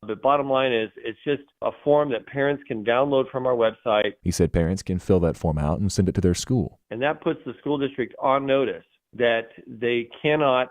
But bottom line is, it's just a form that parents can download from our website. He said parents can fill that form out and send it to their school. And that puts the school district on notice that they cannot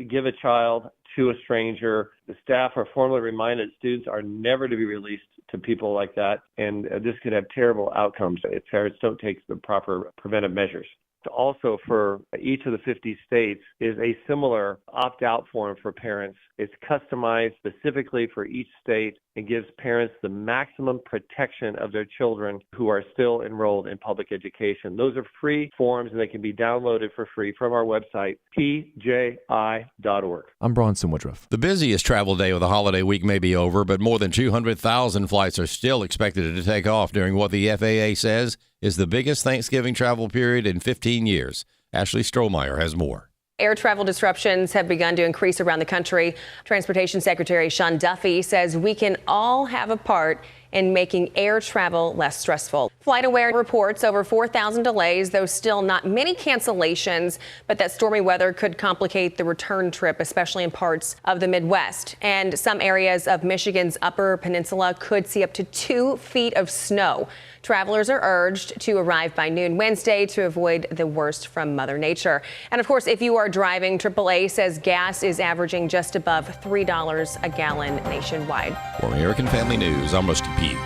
give a child to a stranger. The staff are formally reminded students are never to be released to people like that, and this could have terrible outcomes if parents don't take the proper preventive measures. Also, for each of the 50 states is a similar opt-out form for parents. It's customized specifically for each state and gives parents the maximum protection of their children who are still enrolled in public education. Those are free forms, and they can be downloaded for free from our website, pji.org. I'm Bronson Woodruff. The busiest travel day of the holiday week may be over, but more than 200,000 flights are still expected to take off during what the FAA says is the biggest Thanksgiving travel period in 15 years. Ashley Strohmeyer has more. Air travel disruptions have begun to increase around the country. Transportation Secretary Sean Duffy says we can all have a part in making air travel less stressful. FlightAware reports over 4,000 delays, though still not many cancellations, but that stormy weather could complicate the return trip, especially in parts of the Midwest. And some areas of Michigan's Upper Peninsula could see up to 2 feet of snow. Travelers are urged to arrive by noon Wednesday to avoid the worst from Mother Nature. And of course, if you are driving, AAA says gas is averaging just above $3 a gallon nationwide. For American Family News, I'm Rusty Pugh.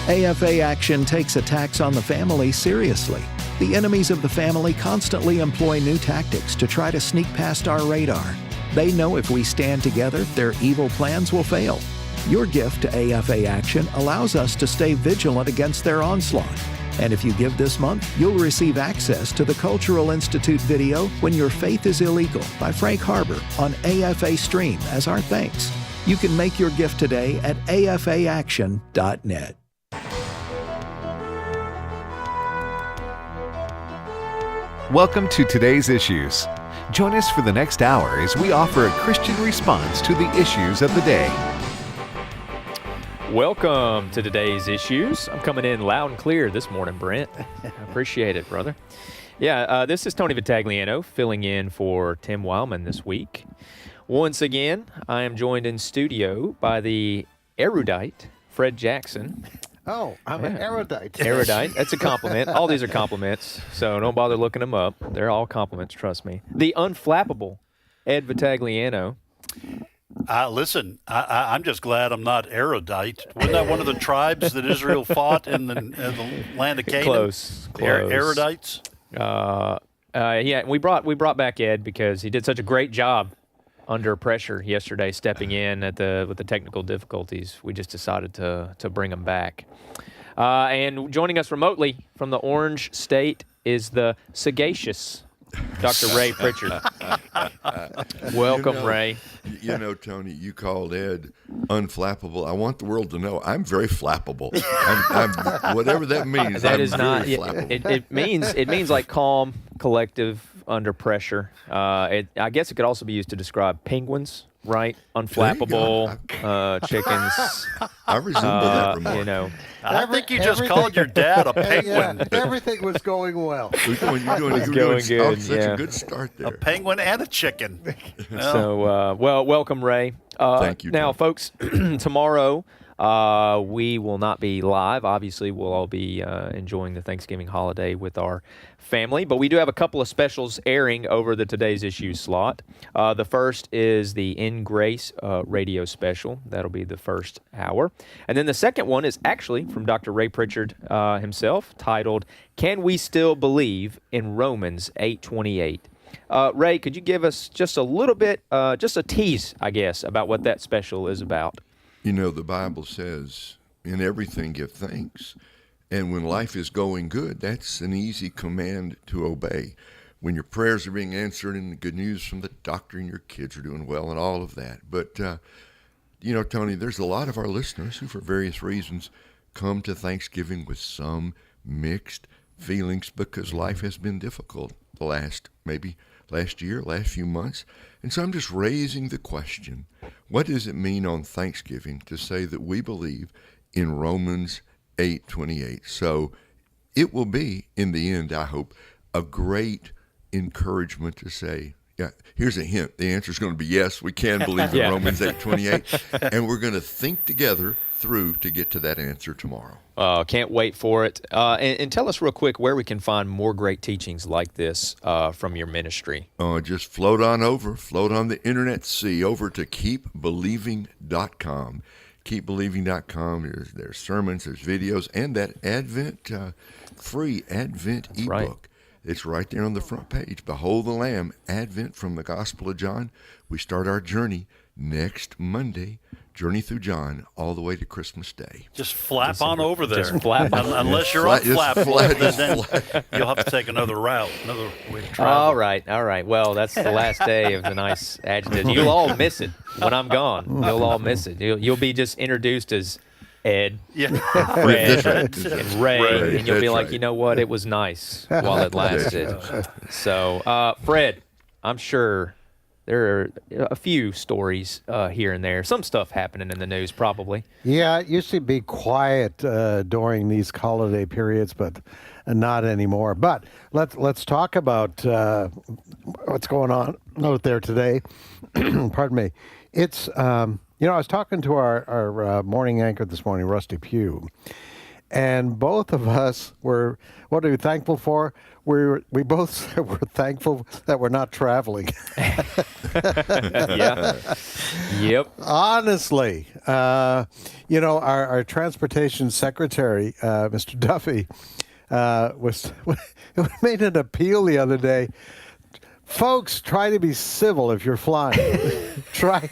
AFA Action takes attacks on the family seriously. The enemies of the family constantly employ new tactics to try to sneak past our radar. They know if we stand together, their evil plans will fail. Your gift to AFA Action allows us to stay vigilant against their onslaught. And if you give this month, you'll receive access to the Cultural Institute video When Your Faith is Illegal by Frank Harbor on AFA Stream as our thanks. You can make your gift today at afaaction.net. Welcome to Today's Issues. Join us for the next hour as we offer a Christian response to the issues of the day. Welcome to Today's Issues. I'm coming in loud and clear this morning, Brent. I appreciate it, brother. Yeah, this is Tony Vitagliano filling in for Tim Wildmon this week. Once again, I am joined in studio by the erudite Fred Jackson. Oh, I'm an erudite. Erudite. That's a compliment. All these are compliments, so don't bother looking them up. They're all compliments, trust me. The unflappable Ed Vitagliano. Listen, I'm just glad I'm not erudite. Wasn't that one of the tribes that Israel fought in the land of Canaan? Close. Erudites? Yeah, we brought back Ed because he did such a great job under pressure yesterday, stepping in with the technical difficulties. We just decided to bring him back. And joining us remotely from the Orange State is the sagacious Dr. Ray Pritchard. Welcome, Ray. You know, Tony, you called Ed unflappable. I want the world to know I'm very flappable. I'm whatever that means. That I'm is not. very flappable. It means like calm, collective, under pressure. I guess it could also be used to describe penguins, right? Unflappable chickens. I resemble that remark. You know. I think you just called your dad a penguin. Yeah, everything was going well. You're doing good, such yeah. a good start there. A penguin and a chicken. So, welcome, Ray. Thank you. Now, Tom. folks, tomorrow we will not be live. Obviously, we'll all be enjoying the Thanksgiving holiday with our family, but we do have a couple of specials airing over the Today's Issues slot. The first is the In Grace radio special. That'll be the first hour. And then the second one is actually from Dr. Ray Pritchard himself, titled, Can We Still Believe in Romans 8:28? Ray, could you give us just a little bit, just a tease, I guess, about what that special is about? You know, the Bible says, in everything give thanks. And when life is going good, that's an easy command to obey. When your prayers are being answered and the good news from the doctor and your kids are doing well and all of that. But, you know, Tony, there's a lot of our listeners who, for various reasons, come to Thanksgiving with some mixed feelings because life has been difficult the last year, last few months. And so I'm just raising the question, what does it mean on Thanksgiving to say that we believe in Romans 8:28? So it will be, in the end, I hope, a great encouragement to say, Yeah, here's a hint. The answer is going to be yes. We can believe in Romans 8:28, and we're going to think together through to get to that answer tomorrow. Can't wait for it. And tell us real quick where we can find more great teachings like this from your ministry. Just float on the internet sea over to keepbelieving.com. Keepbelieving.com. There's sermons, there's videos, and that free Advent ebook. Right. It's right there on the front page. Behold the Lamb, Advent from the Gospel of John. We start our journey next Monday, Journey through John, all the way to Christmas Day. Just flap on over there. Just flap on. Unless you're on Flapboard, then you'll have to take another route, another way to travel. All right. Well, that's the last day of the nice adjective. You'll all miss it when I'm gone. You'll all miss it. You'll be just introduced as Ed, and Fred, and Ray, and you'll be like, you know what? It was nice while it lasted. So, Fred, I'm sure there are a few stories here and there. Some stuff happening in the news, probably. Yeah, it used to be quiet during these holiday periods, but not anymore. But let's talk about what's going on out there today. Pardon me. It's I was talking to our morning anchor this morning, Rusty Pugh, and both of us were, what are we thankful for? We both were thankful that we're not traveling. Yeah. Yep. Honestly, our transportation secretary, Mr. Duffy, made an appeal the other day. Folks, try to be civil if you're flying. Try.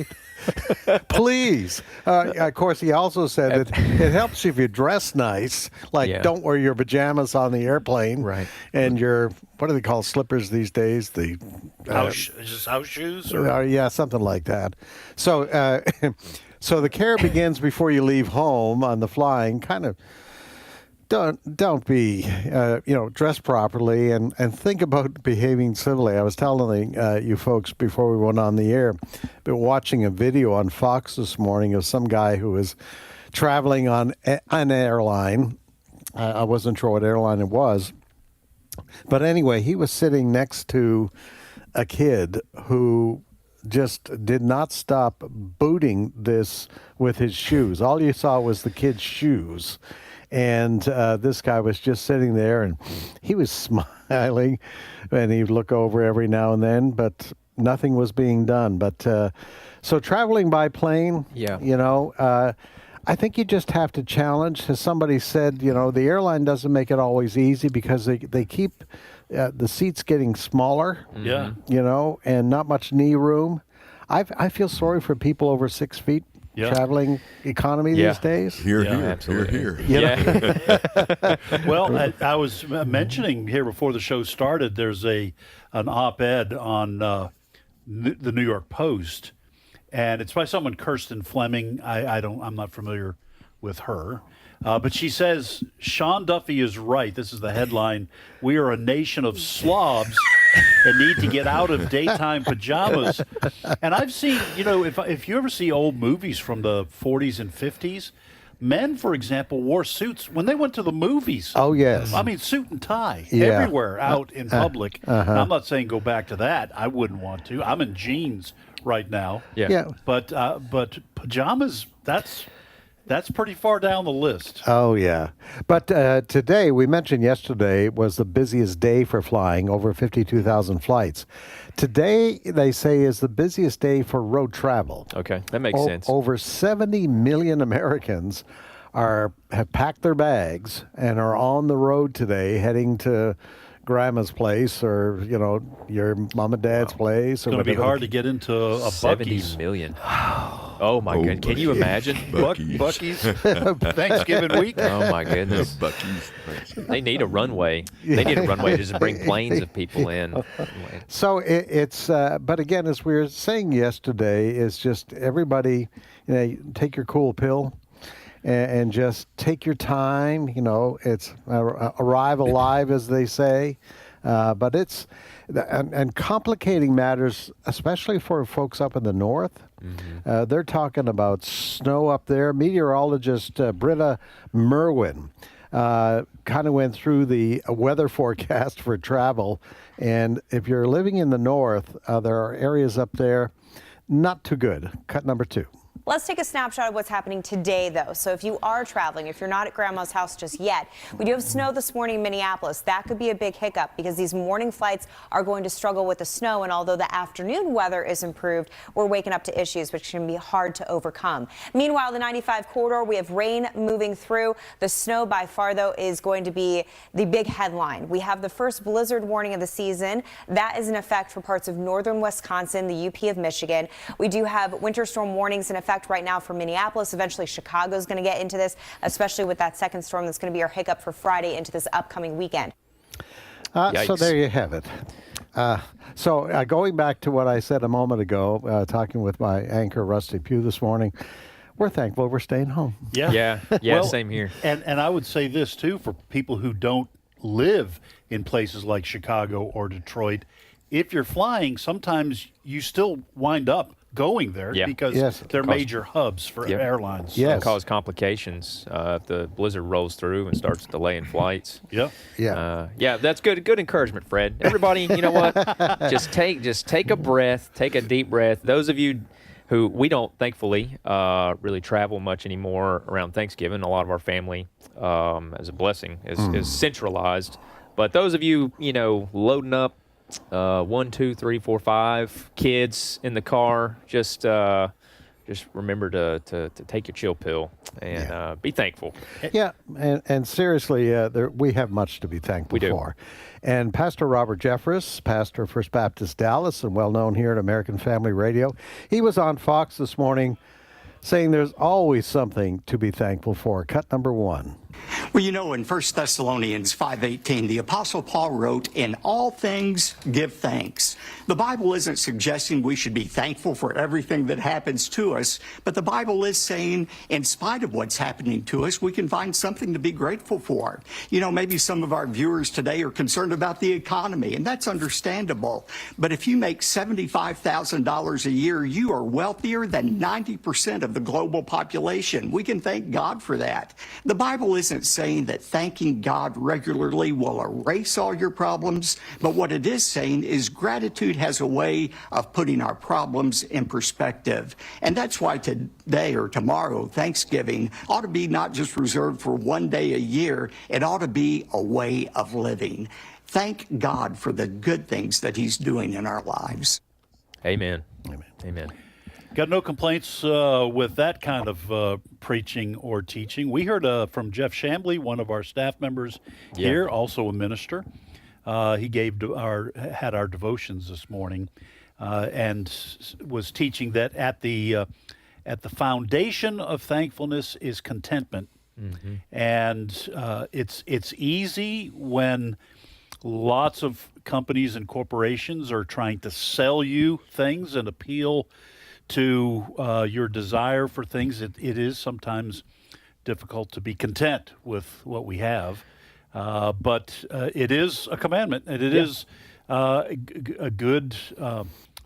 Please. Of course, he also said that it helps if you dress nice. Like, don't wear your pajamas on the airplane. Right. And your, what do they call slippers these days? The house shoes? Yeah, something like that. So, so the care begins before you leave home on the flying. Kind of don't be, dress properly and think about behaving civilly. I was telling you folks before we went on the air, been watching a video on Fox this morning of some guy who was traveling on an airline. I wasn't sure what airline it was. But anyway, he was sitting next to a kid who just did not stop booting this with his shoes. All you saw was the kid's shoes. And this guy was just sitting there, and he was smiling, and he'd look over every now and then, but nothing was being done. But so traveling by plane, I think you just have to challenge. As somebody said, the airline doesn't make it always easy because they keep the seats getting smaller, and not much knee room. I feel sorry for people over 6 feet. Traveling economy these days? Here. Well, I was mentioning here before the show started, there's an op-ed on the New York Post, and it's by someone, Kirsten Fleming. I'm not familiar with her. But she says, Sean Duffy is right. This is the headline. We are a nation of slobs and need to get out of daytime pajamas. And I've seen, if you ever see old movies from the 40s and 50s, men, for example, wore suits when they went to the movies. Oh, yes. I mean, suit and tie everywhere out in public. Now, I'm not saying go back to that. I wouldn't want to. I'm in jeans right now. Yeah. But pajamas, that's pretty far down the list. Oh, yeah. But today, we mentioned yesterday, was the busiest day for flying, over 52,000 flights. Today, they say, is the busiest day for road travel. Okay, that makes sense. Over 70 million Americans have packed their bags and are on the road today heading to grandma's place or, your mom and dad's place. It's going to be hard to get into a 70 Buc-ee's. million. Oh, my goodness. Can you imagine? Buc-ee's. Thanksgiving week. Oh, my goodness. Buc-ee's. They need a runway. They need a runway to just bring planes of people in. So it's, but again, as we were saying yesterday, is just everybody, take your cool pill. And just take your time. It's arrive alive, as they say. But it's and complicating matters, especially for folks up in the north. Mm-hmm. They're talking about snow up there. Meteorologist Britta Merwin kind of went through the weather forecast for travel. And if you're living in the north, there are areas up there not too good. Cut number 2. Let's take a snapshot of what's happening today, though. So if you are traveling, if you're not at Grandma's house just yet, we do have snow this morning in Minneapolis. That could be a big hiccup because these morning flights are going to struggle with the snow. And although the afternoon weather is improved, we're waking up to issues which can be hard to overcome. Meanwhile, the 95 corridor, we have rain moving through. The snow by far, though, is going to be the big headline. We have the first blizzard warning of the season. That is in effect for parts of northern Wisconsin, the UP of Michigan. We do have winter storm warnings in effect right now for Minneapolis. Eventually, Chicago is going to get into this, especially with that second storm that's going to be our hiccup for Friday into this upcoming weekend. So there you have it. So going back to what I said a moment ago, talking with my anchor, Rusty Pugh, this morning, we're thankful we're staying home. Yeah, well, same here. And I would say this, too, for people who don't live in places like Chicago or Detroit, if you're flying, sometimes you still wind up going there because they're major hubs for airlines. Yes. Cause complications if the blizzard rolls through and starts delaying flights. Yeah, that's good. Good encouragement, Fred. Everybody, you know what? just take a breath, take a deep breath. Those of you who we don't, thankfully, really travel much anymore around Thanksgiving. A lot of our family, as a blessing, is centralized. But those of you, loading up 1, 2, 3, 4, 5 kids in the car, just remember to take your chill pill and be thankful. Yeah, and seriously, we have much to be thankful for. And Pastor Robert Jeffress, pastor of First Baptist Dallas and well-known here at American Family Radio, he was on Fox this morning saying there's always something to be thankful for. Cut number 1. Well, in 1 Thessalonians 5:18, the Apostle Paul wrote, "In all things give thanks." The Bible isn't suggesting we should be thankful for everything that happens to us, but the Bible is saying, in spite of what's happening to us, we can find something to be grateful for. Maybe some of our viewers today are concerned about the economy, and that's understandable. But if you make $75,000 a year, you are wealthier than 90% of the global population. We can thank God for that. The Bible isn't saying that thanking God regularly will erase all your problems, but what it is saying is gratitude has a way of putting our problems in perspective. And that's why today or tomorrow, Thanksgiving, ought to be not just reserved for one day a year, it ought to be a way of living. Thank God for the good things that He's doing in our lives. Amen. Amen. Got no complaints with that kind of preaching or teaching. We heard from Jeff Chambly, one of our staff members here, also a minister. He had our devotions this morning, and was teaching that at the foundation of thankfulness is contentment, and it's easy when lots of companies and corporations are trying to sell you things and appeal to your desire for things. It is sometimes difficult to be content with what we have, but it is a commandment, and it is a good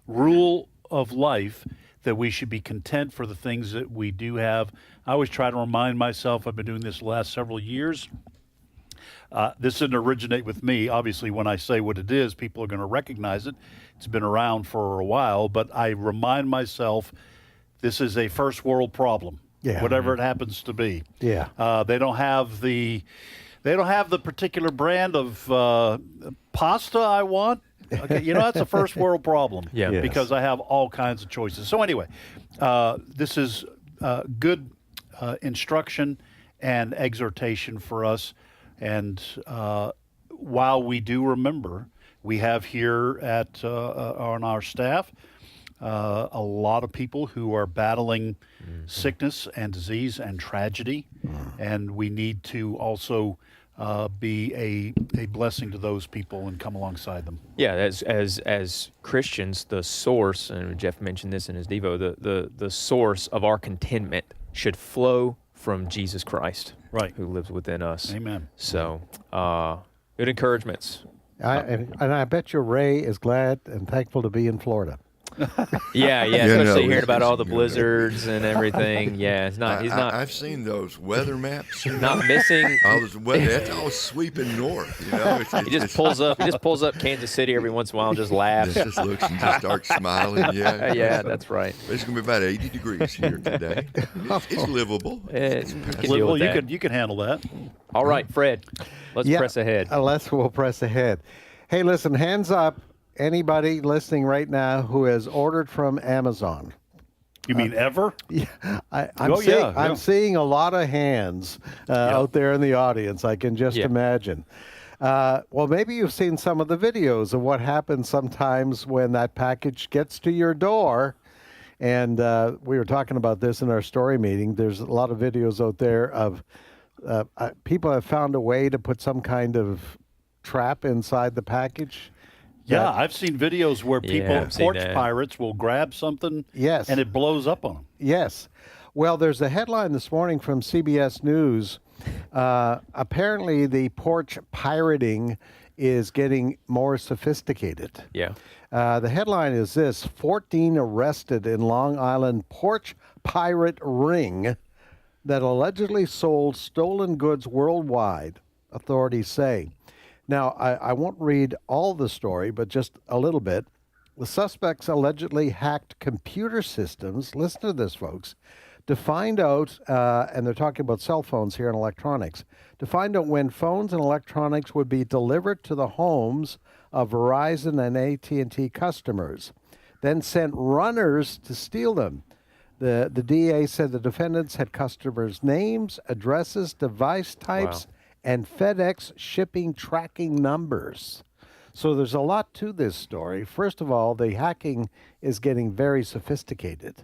rule of life that we should be content for the things that we do have. I always try to remind myself, I've been doing this the last several years. This didn't originate with me. Obviously, when I say what it is, people are going to recognize it. It's been around for a while, but I remind myself this is a first world problem, whatever it happens to be. They don't have the particular brand of pasta I want. Okay, that's a first world problem because I have all kinds of choices. So anyway, this is good instruction and exhortation for us. And while we do remember, we have here on our staff a lot of people who are battling sickness and disease and tragedy, and we need to also be a blessing to those people and come alongside them. Yeah, as Christians, the source, and Jeff mentioned this in his Devo, the source of our contentment should flow from Jesus Christ, who lives within us. Amen. So, good encouragements. And I bet you Ray is glad and thankful to be in Florida. Yeah, You especially know, hearing about all the you know. blizzards and everything. Yeah, he's not. I've seen those weather maps. Not missing. All this weather, that's all sweeping north. You know, He just pulls up. He just pulls up Kansas City every once in a while and just laughs. Just looks and just starts smiling. Yeah, Yeah, that's right. It's gonna be about 80 degrees here today. It's livable. It's Well, you can handle that. All right, Fred. Let's press ahead. We'll press ahead. Hey, listen, hands up, anybody listening right now who has ordered from Amazon. You mean ever? Yeah, I'm seeing a lot of hands out there in the audience. I can just imagine. Well, maybe you've seen some of the videos of what happens sometimes when that package gets to your door. And we were talking about this in our story meeting. There's a lot of videos out there of people have found a way to put some kind of trap inside the package. Yeah, I've seen videos where people, porch pirates, will grab something and it blows up on them. Yes. Well, there's a headline this morning from CBS News. Apparently, the porch pirating is getting more sophisticated. Yeah. The headline is this: 14 arrested in Long Island porch pirate ring that allegedly sold stolen goods worldwide, authorities say. Now, I won't read all the story, but just a little bit. The suspects allegedly hacked computer systems, listen to this, folks, to find out, and they're talking about cell phones here and electronics, to find out when phones and electronics would be delivered to the homes of Verizon and AT&T customers, then sent runners to steal them. The DA said the defendants had customers' names, addresses, device types, and FedEx shipping tracking numbers. So there's a lot to this story. First of all, the hacking is getting very sophisticated,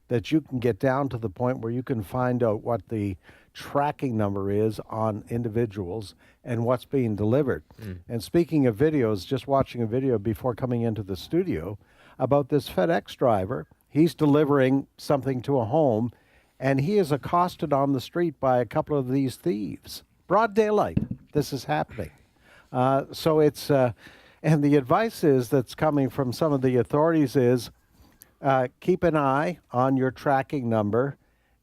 that you can get down to the point where you can find out what the tracking number is on individuals and what's being delivered. And speaking of videos, just watching a video before coming into the studio about this FedEx driver. He's delivering something to a home, and he is accosted on the street by a couple of these thieves. Broad daylight, this is happening. So it's, and the advice is that's coming from some of the authorities is keep an eye on your tracking number,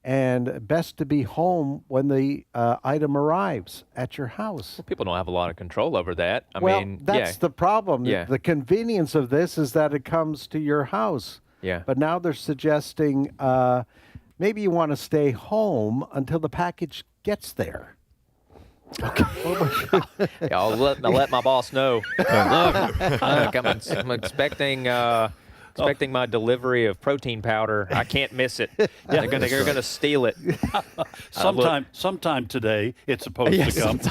and best to be home when the item arrives at your house. Well, people don't have a lot of control over that. I mean, that's the problem. Yeah. The convenience of this is that it comes to your house. Yeah. But now they're suggesting maybe you want to stay home until the package gets there. Okay. Yeah, I'll let my boss know. Look, I'm expecting my delivery of protein powder. I can't miss it. They're gonna steal it. Sometime today it's supposed to come.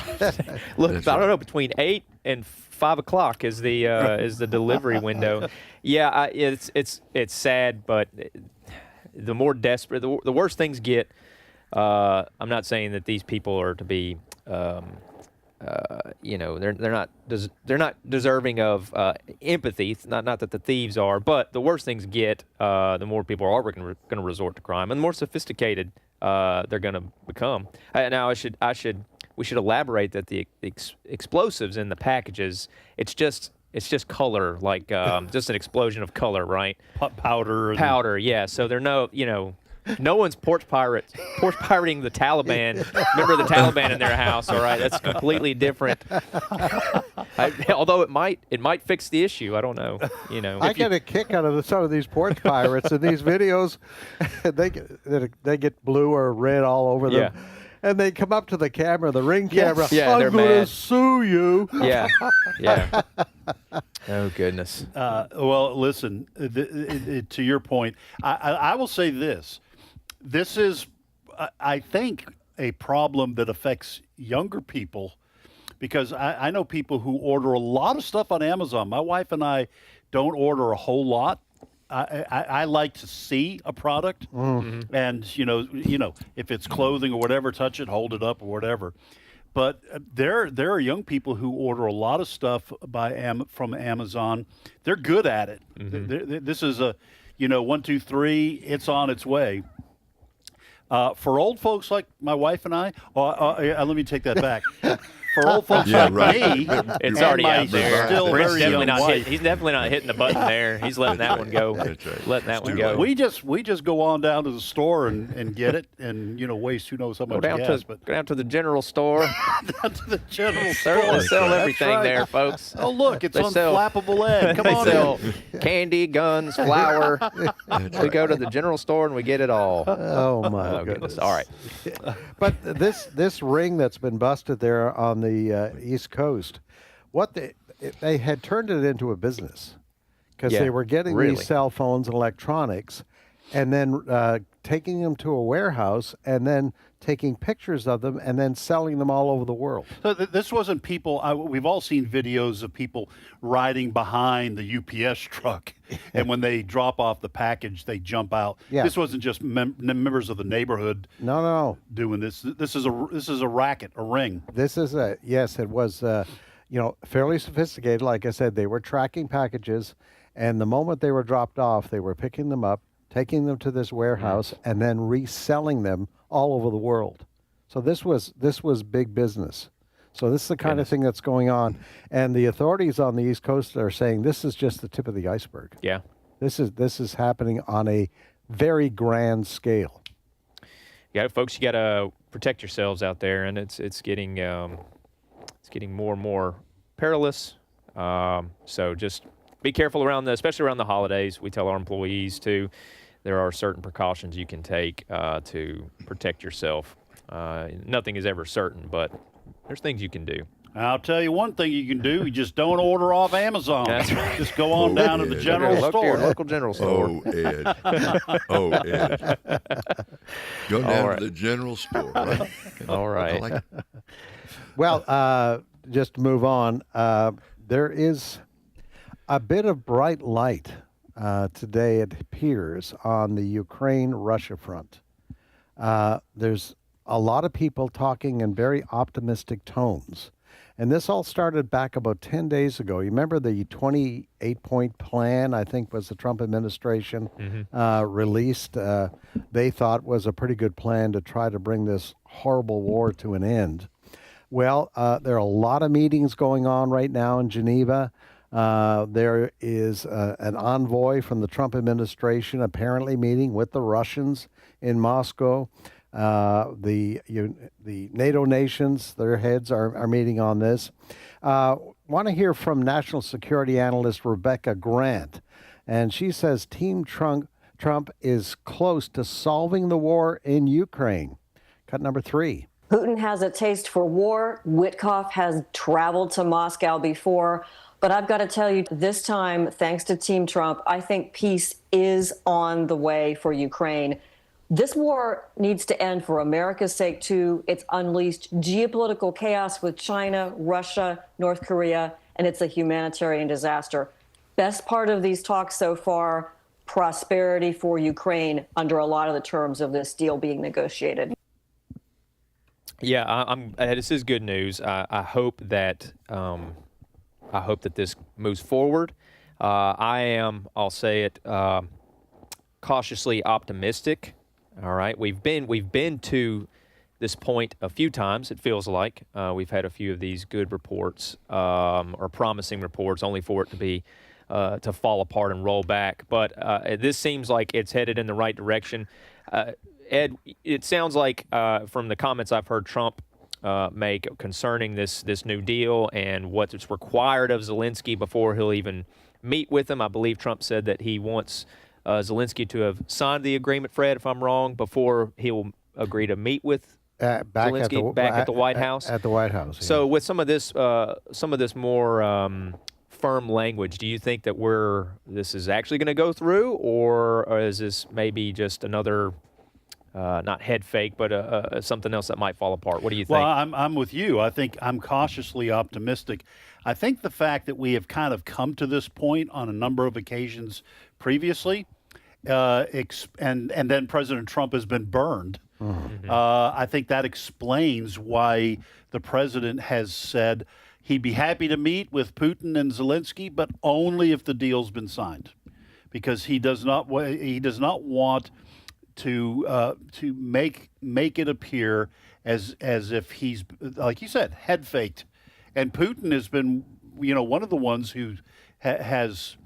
Look, I don't know, between 8 and 5 o'clock is the delivery window. Yeah, it's sad, but the more desperate, the worse things get. I'm not saying that these people are to be, they're not deserving of empathy. Not that the thieves are, but the worse things get, the more people are going to resort to crime, and the more sophisticated they're going to become. Now, we should elaborate that the explosives in the packages, it's just color, like just an explosion of color, right? Powder. Yeah. So they're no one's porch pirating the Taliban. Remember the Taliban in their house, all right? That's completely different. Although it might fix the issue. I don't know. I get a kick out of some of these porch pirates in these videos. They get blue or red all over them. Yeah. And they come up to the camera, the Ring camera. Yeah, I'm going to sue you. Yeah. Oh, goodness. Well, listen, to your point, I will say this. This is, I think, a problem that affects younger people, because I know people who order a lot of stuff on Amazon. My wife and I don't order a whole lot. I like to see a product, and if it's clothing or whatever, touch it, hold it up, or whatever. But there are young people who order a lot of stuff from Amazon. They're good at it. This is a 1, 2, 3. It's on its way. For old folks like my wife and I, let me take that back. for old folks like me, it's and already my out there. still Brent's very definitely young not wife. he's definitely not hitting the button there. He's letting that one go. That's right. Letting that It's one too go. late. We just go on down to the store and get it, and waste who knows how much gas. Go down to the general store. Down to the general They store. sell That's everything right. there, folks. Oh, look, it's They sell- unflappable egg. Come They on sell in. candy, guns, flour. We go to the general store and we get it all. Oh my Oh, goodness! All right. But this ring that's been busted there on the East Coast, they had turned it into a business because Yeah, they were getting really. these cell phones and electronics, and then taking them to a warehouse, and then taking pictures of them, and then selling them all over the world. So this wasn't people. We've all seen videos of people riding behind the UPS truck, and when they drop off the package, they jump out. Yeah. This wasn't just members of the neighborhood No. doing this. This is a racket, a ring. This is yes, it was fairly sophisticated. Like I said, they were tracking packages, and the moment they were dropped off, they were picking them up, taking them to this warehouse, and then reselling them all over the world. So this was big business. So this is the kind of thing that's going on, and the authorities on the East Coast are saying this is just the tip of the iceberg. Yeah. This is happening on a very grand scale. Yeah, folks, you got to protect yourselves out there, and it's getting more and more perilous. So just be careful especially around the holidays. We tell our employees too. There are certain precautions you can take to protect yourself. Nothing is ever certain, but there's things you can do. I'll tell you one thing you can do. You just don't order off Amazon. That's right. Just go on down to the general Look to your store. local general store. Oh, Ed. Oh, Ed. Go down to the general store. Right? All right. I like it. Well, just to move on, there is a bit of bright light today, it appears, on the Ukraine-Russia front. There's a lot of people talking in very optimistic tones. And this all started back about 10 days ago. You remember the 28-point plan, I think, was the Trump administration released. They thought was a pretty good plan to try to bring this horrible war to an end. Well, there are a lot of meetings going on right now in Geneva. There is an envoy from the Trump administration apparently meeting with the Russians in Moscow. The NATO nations, their heads are meeting on this. Want to hear from national security analyst Rebecca Grant, and she says Team Trump is close to solving the war in Ukraine. Cut number 3. Putin has a taste for war. Witkoff has traveled to Moscow before. But I've got to tell you, this time, thanks to Team Trump, I think peace is on the way for Ukraine. This war needs to end for America's sake, too. It's unleashed geopolitical chaos with China, Russia, North Korea, and it's a humanitarian disaster. Best part of these talks so far, prosperity for Ukraine under a lot of the terms of this deal being negotiated. Yeah, this is good news. I hope that this moves forward. I am, I'll say it, cautiously optimistic. All right, we've been to this point a few times. It feels like we've had a few of these good reports or promising reports, only for it to be to fall apart and roll back. But this seems like it's headed in the right direction. Ed, it sounds like from the comments I've heard Trump make concerning this new deal and what's required of Zelensky before he'll even meet with him. I believe Trump said that he wants Zelensky to have signed the agreement, Fred, if I'm wrong, before he'll agree to meet with Zelensky back at the White House. At the White House. Yeah. So with some of this more firm language, do you think that this is actually going to go through, or is this maybe just another not head fake, but something else that might fall apart? What do you think? Well, I'm with you. I think I'm cautiously optimistic. I think the fact that we have kind of come to this point on a number of occasions previously, and then President Trump has been burned. Mm-hmm. I think that explains why the president has said he'd be happy to meet with Putin and Zelensky, but only if the deal's been signed, because he does not want to make it appear as if he's, like you said, head faked. And Putin has been, one of the ones who has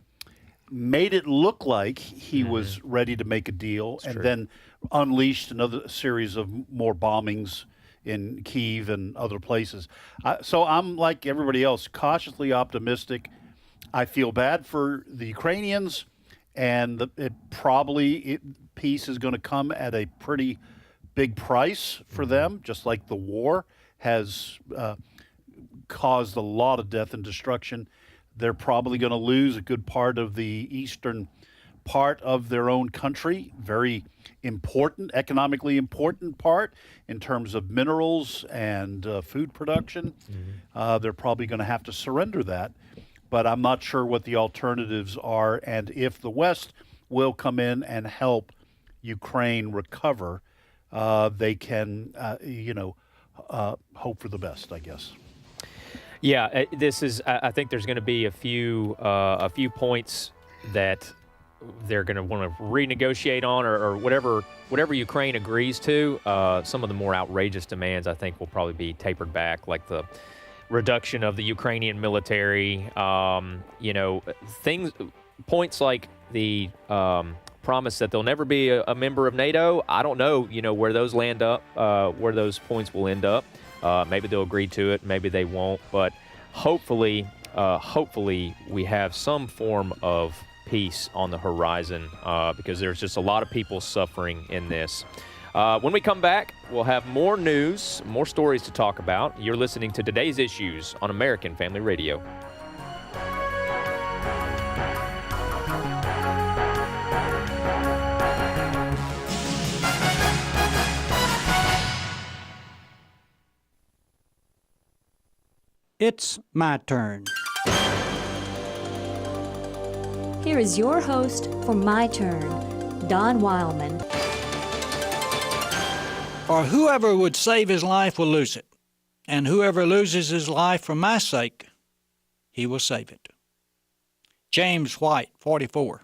made it look like he was ready to make a deal, and then unleashed another series of more bombings in Kyiv and other places. So I'm like everybody else, cautiously optimistic. I feel bad for the Ukrainians, and peace is going to come at a pretty big price for them, just like the war has caused a lot of death and destruction. They're probably going to lose a good part of the eastern part of their own country, very important, economically important part in terms of minerals and food production. They're probably going to have to surrender that, but I'm not sure what the alternatives are and if the West will come in and help Ukraine recover. They can, hope for the best, I guess. Yeah, this is. I think there's going to be a few points that they're going to want to renegotiate on, or whatever Ukraine agrees to. Some of the more outrageous demands, I think, will probably be tapered back, like the reduction of the Ukrainian military. Points like the promise that they'll never be a member of NATO. I don't know, where those land up, where those points will end up. Maybe they'll agree to it, maybe they won't, but hopefully we have some form of peace on the horizon, because there's just a lot of people suffering in this. When we come back, we'll have more news, more stories to talk about. You're listening to Today's Issues on American Family Radio. It's my turn. Here is your host for My Turn, Don Wildmon. For whoever would save his life will lose it, and whoever loses his life for my sake, he will save it. James White, 44,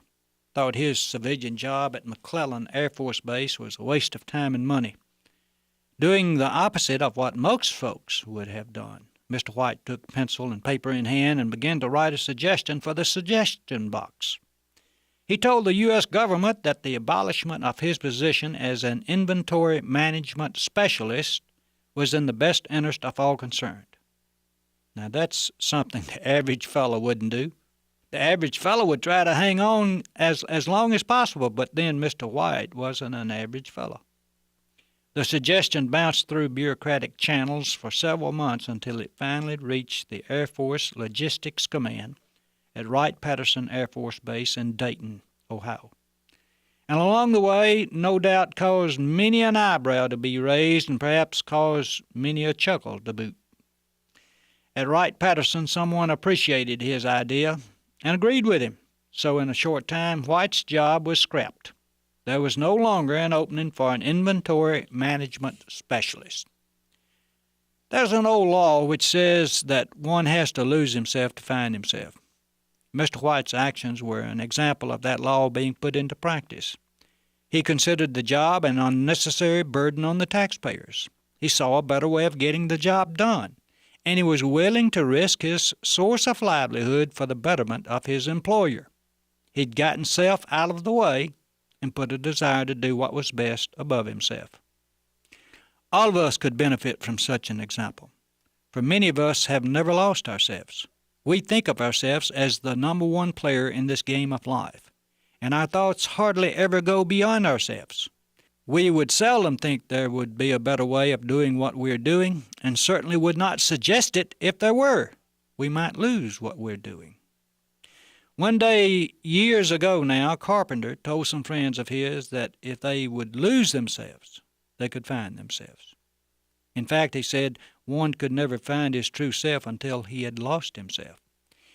thought his civilian job at McClellan Air Force Base was a waste of time and money, doing the opposite of what most folks would have done. Mr. White took pencil and paper in hand and began to write a suggestion for the suggestion box. He told the U.S. government that the abolishment of his position as an inventory management specialist was in the best interest of all concerned. Now, that's something the average fellow wouldn't do. The average fellow would try to hang on as long as possible, but then Mr. White wasn't an average fellow. The suggestion bounced through bureaucratic channels for several months until it finally reached the Air Force Logistics Command at Wright-Patterson Air Force Base in Dayton, Ohio. And along the way, no doubt caused many an eyebrow to be raised and perhaps caused many a chuckle to boot. At Wright-Patterson, someone appreciated his idea and agreed with him, so in a short time, White's job was scrapped. There was no longer an opening for an inventory management specialist. There's an old law which says that one has to lose himself to find himself. Mr. White's actions were an example of that law being put into practice. He considered the job an unnecessary burden on the taxpayers. He saw a better way of getting the job done, and he was willing to risk his source of livelihood for the betterment of his employer. He'd gotten self out of the way and put a desire to do what was best above himself. All of us could benefit from such an example, for many of us have never lost ourselves. We think of ourselves as the number one player in this game of life, and our thoughts hardly ever go beyond ourselves. We would seldom think there would be a better way of doing what we're doing, and certainly would not suggest it if there were. We might lose what we're doing. One day, years ago now, Carpenter told some friends of his that if they would lose themselves, they could find themselves. In fact, he said one could never find his true self until he had lost himself.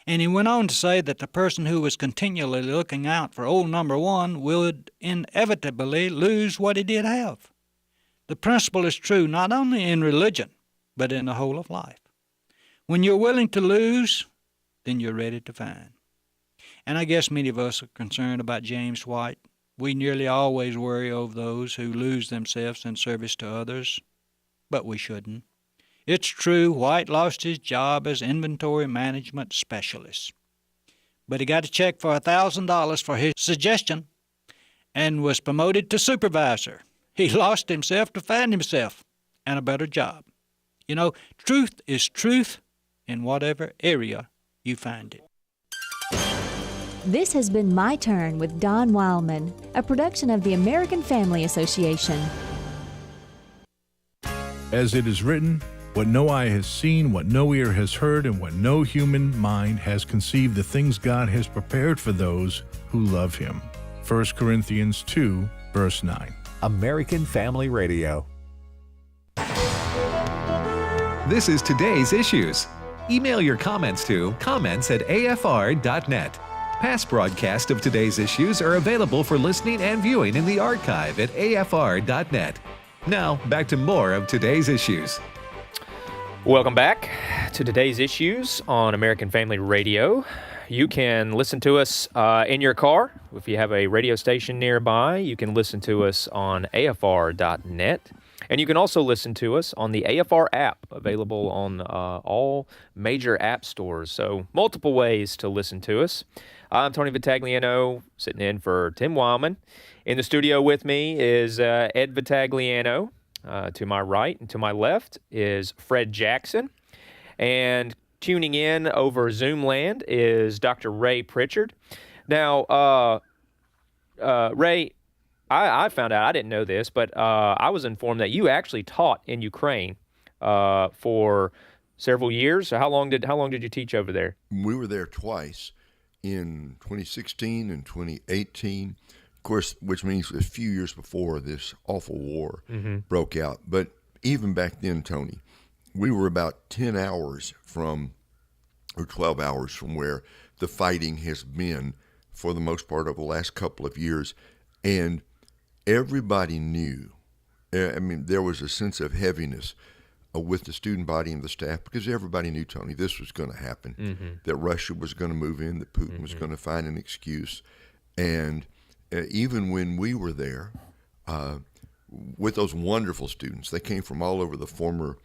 And he went on to say that the person who was continually looking out for old number one would inevitably lose what he did have. The principle is true not only in religion, but in the whole of life. When you're willing to lose, then you're ready to find. And I guess many of us are concerned about James White. We nearly always worry over those who lose themselves in service to others, but we shouldn't. It's true, White lost his job as inventory management specialist, but he got a check for $1,000 for his suggestion and was promoted to supervisor. He lost himself to find himself and a better job. You know, truth is truth in whatever area you find it. This has been My Turn with Don Wildmon, a production of the American Family Association. As it is written, what no eye has seen, what no ear has heard, and what no human mind has conceived, the things God has prepared for those who love him. 1 Corinthians 2, verse 9. American Family Radio. This is Today's Issues. Email your comments to comments@afr.net. Past broadcasts of Today's Issues are available for listening and viewing in the archive at afr.net. Now, back to more of Today's Issues. Welcome back to Today's Issues on American Family Radio. You can listen to us in your car. If you have a radio station nearby, you can listen to us on afr.net. And you can also listen to us on the AFR app, available on all major app stores. So multiple ways to listen to us. I'm Tony Vitagliano, sitting in for Tim Wildmon. In the studio with me is Ed Vitagliano. To my right and to my left is Fred Jackson. And tuning in over Zoom land is Dr. Ray Pritchard. Now, Ray, I found out, I didn't know this, but I was informed that you actually taught in Ukraine for several years. So how long did you teach over there? We were there twice, in 2016 and 2018. Of course, which means a few years before this awful war broke out. But even back then, Tony, we were about 10 hours from, or 12 hours from where the fighting has been for the most part over the last couple of years. And everybody knew, I mean, there was a sense of heaviness with the student body and the staff, because everybody knew, Tony, this was going to happen, that Russia was going to move in, that Putin was going to find an excuse. And even when we were there with those wonderful students, they came from all over the former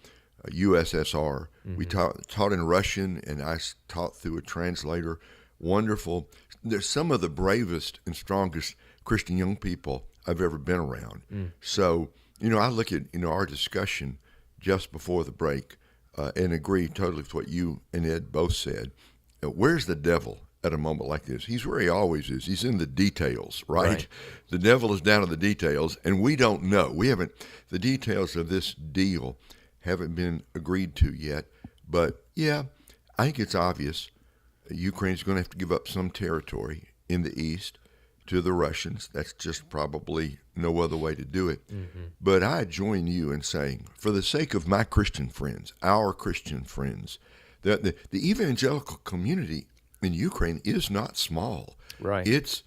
USSR. We taught in Russian, and I taught through a translator. Wonderful. They're some of the bravest and strongest Christian young people I've ever been around. So, I look at, our discussion just before the break and agree totally with what you and Ed both said. Where's the devil at a moment like this? He's where he always is. He's in the details, right? The devil is down in the details, and we don't know. The details of this deal haven't been agreed to yet. But, yeah, I think it's obvious Ukraine's going to have to give up some territory in the east to the Russians. That's just probably no other way to do it. But I join you in saying, for the sake of my Christian friends, our Christian friends, the evangelical community in Ukraine is not small. Right. It's